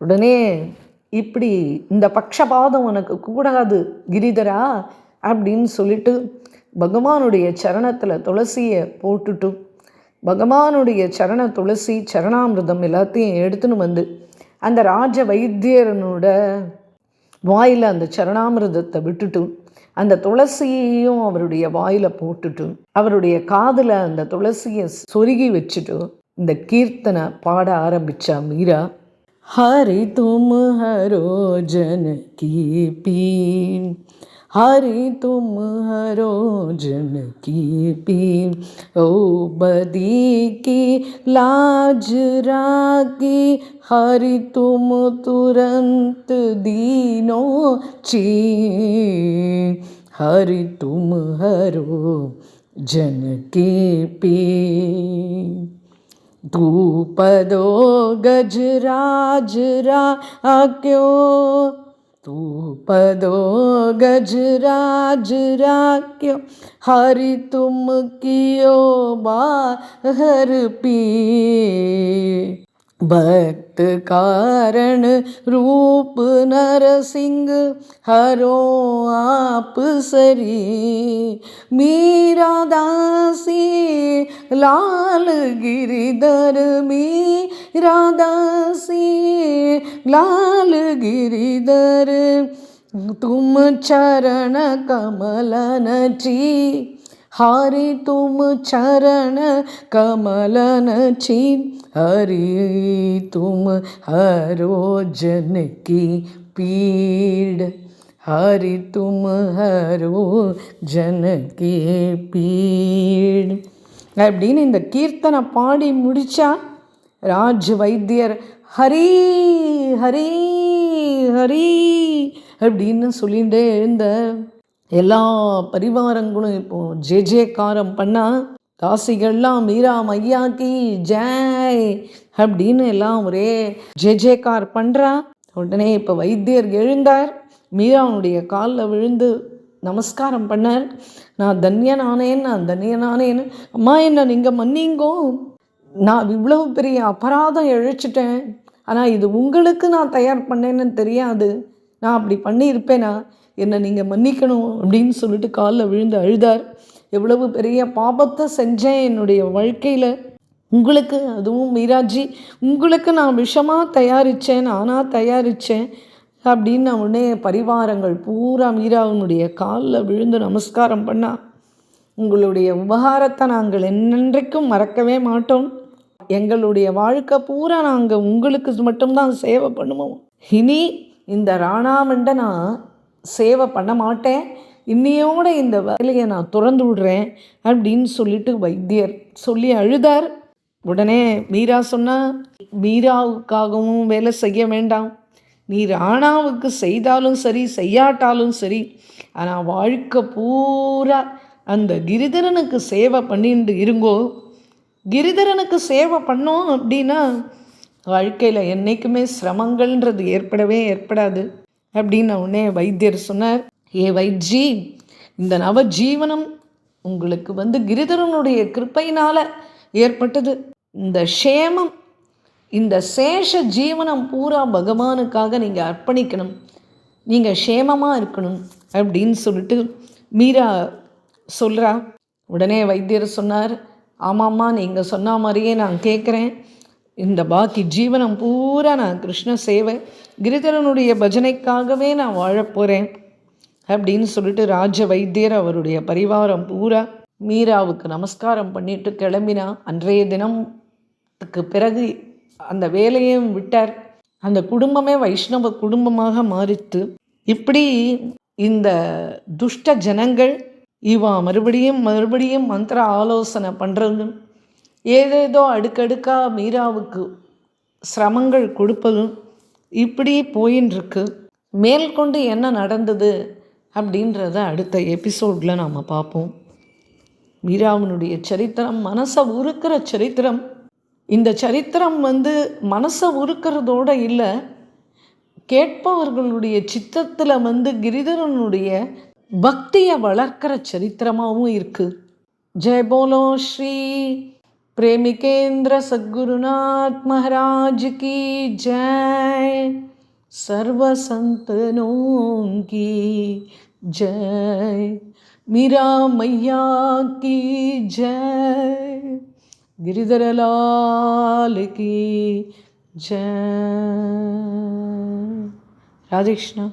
உடனே இப்படி இந்த பக்ஷபாதம் உனக்கு கூடாது கிரிதரா அப்படின்னு சொல்லிட்டு பகவானுடைய சரணத்தில் துளசியை போட்டுட்டு, பகவானுடைய சரண துளசி சரணாமிர்தம் எல்லாத்தையும் எடுத்துன்னு அந்த ராஜ வைத்தியரனோட வாயில் அந்த சரணாமிர்தத்தை விட்டுட்டு, அந்த துளசியையும் அவருடைய வாயில் போட்டுட்டு, அவருடைய காதில் அந்த துளசியை சொருகி வச்சுட்டு இந்த கீர்த்தனை பாட ஆரம்பித்தா மீரா. ஹரி தும் ஹரோ ஜனகி பீன், हरि तुम हरो जन की पीर, ओ बदी की लाज रागी, हरि तुम तुरंत दीनो चीर, हरि तुम हरो जन की पीर, धूपदो गजराज राक्यो, धूपदो गजराज राक्यो, हरि तुम कियो बाहर पी, भक्त कारण रूप नरसिंह हरो आप सरी, मीरा दासी लाल गिरिधर, मीरा दासी लाल गिरिधर, तुम चरण कमल नची, हरि तुम चरण कमल नची, हरि तुम हरो जन की पीड़, हरि तुम हरो जन की पीड़ அப்படின்னு இந்த கீர்த்தனை பாடி முடிச்சா ராஜ் வைத்தியர் ஹரி ஹரி ஹரி அப்படின்னு சொல்லிகிட்டே இருந்த எல்லா பரிவாரங்களும் இப்போ ஜெயகாரம் பண்ணா. தாசிகள்லாம் மீரா மையாக்கி ஜெய் அப்படின்னு எல்லாம் ஒரே ஜெயகார் பண்ணுறா. உடனே இப்போ வைத்தியர் எழுந்தார், மீராவுடைய காலில் விழுந்து நமஸ்காரம் பண்ணார். நான் தன்யனானேன்னு, அம்மா என்ன நீங்கள் மன்னிங்கோ, நான் இவ்வளவு பெரிய அபராதம் இழைச்சிட்டேன், ஆனால் இது உங்களுக்கு நான் தயார் பண்ணேன்னு தெரியாது, நான் அப்படி பண்ணியிருப்பேனா, என்னை நீங்கள் மன்னிக்கணும் அப்படின்னு சொல்லிட்டு காலில் விழுந்து அழுதார். எவ்வளவு பெரிய பாபத்தை செஞ்சேன் என்னுடைய வாழ்க்கையில், உங்களுக்கு, அதுவும் மீராஜி உங்களுக்கு நான் விஷமாக தயாரித்தேன், நானாக தயாரித்தேன் அப்படின்னு நான் உடனே பரிவாரங்கள் பூரா மீராவினுடைய காலில் விழுந்து நமஸ்காரம் பண்ணா. உங்களுடைய உபகாரத்தை நாங்கள் என்னென்றைக்கும் மறக்கவே மாட்டோம், எங்களுடைய வாழ்க்கை பூரா நாங்கள் உங்களுக்கு மட்டும்தான் சேவை பண்ணுவோம், இனி இந்த ராணாமண்டை நான் சேவை பண்ண மாட்டேன், இன்னையோட இந்த வேலையை நான் துறந்து விடுறேன் அப்படின்னு சொல்லிட்டு வைத்தியர் சொல்லி அழுதார். உடனே மீரா சொன்னா, மீராவுக்காகவும் வேலை செய்ய வேண்டாம், நீ ராணாவுக்கு செய்தாலும் சரி செய்யாட்டாலும் சரி, ஆனால் வாழ்க்கை பூரா அந்த கிரிதரனுக்கு சேவை பண்ணிட்டு இருங்கோ. கிரிதரனுக்கு சேவை பண்ணோம் அப்படின்னா வாழ்க்கையில் என்றைக்குமே சிரமங்கள்ன்றது ஏற்படாது அப்படின்னு உடனே வைத்தியர் சொன்னார், ஏ வைஜி, இந்த நவஜீவனம் உங்களுக்கு கிரிதரனுடைய கிருப்பையினால் ஏற்பட்டது. இந்த க்ஷேமம், இந்த சேஷ ஜீவனம் பூரா பகவானுக்காக நீங்கள் அர்ப்பணிக்கணும், நீங்கள் க்ஷேமமாக இருக்கணும் அப்படின்னு சொல்லிட்டு மீரா சொல்கிறா. உடனே வைத்தியர் சொன்னார், ஆமாம்மா, நீங்கள் சொன்ன மாதிரியே நான் கேட்குறேன். இந்த பாக்கி ஜீவனம் பூரா நான் கிருஷ்ண சேவை, கிரிதரனுடைய பஜனைக்காகவே நான் வாழப்போகிறேன் அப்படின்னு சொல்லிட்டு ராஜ வைத்தியர் அவருடைய பரிவாரம் பூரா மீராவுக்கு நமஸ்காரம் பண்ணிட்டு கிளம்பினா. அன்றைய தினத்துக்கு பிறகு அந்த வேலையும் விட்டார். அந்த குடும்பமே வைஷ்ணவ குடும்பமாக மாறித்து. இப்படி இந்த துஷ்ட ஜனங்கள் இவா மறுபடியும் மந்திர ஆலோசனை பண்ணுறது, ஏதேதோ அடுக்கடுக்காக மீராவுக்கு சிரமங்கள் கொடுப்பதும் இப்படி போயின்னு இருக்கு. மேற்கொண்டு என்ன நடந்தது அப்படின்றத அடுத்த எபிசோடில் நாம் பார்ப்போம். மீராவினுடைய சரித்திரம் மனசை உருக்கிற சரித்திரம். இந்த சரித்திரம் மனசை உருக்கிறதோடு இல்லை, கேட்பவர்களுடைய சித்தத்தில் கிரிதரனுடைய பக்தியை வளர்க்கிற சரித்திரமாகவும் இருக்குது. ஜெய் போலோ ஸ்ரீ प्रेमिकेंद्र सद्गुरुनाथ महाराज की जय, सर्व संतनों की जय, मीरा मैया की जय, गिरिधर लाल की जय। राधे कृष्ण।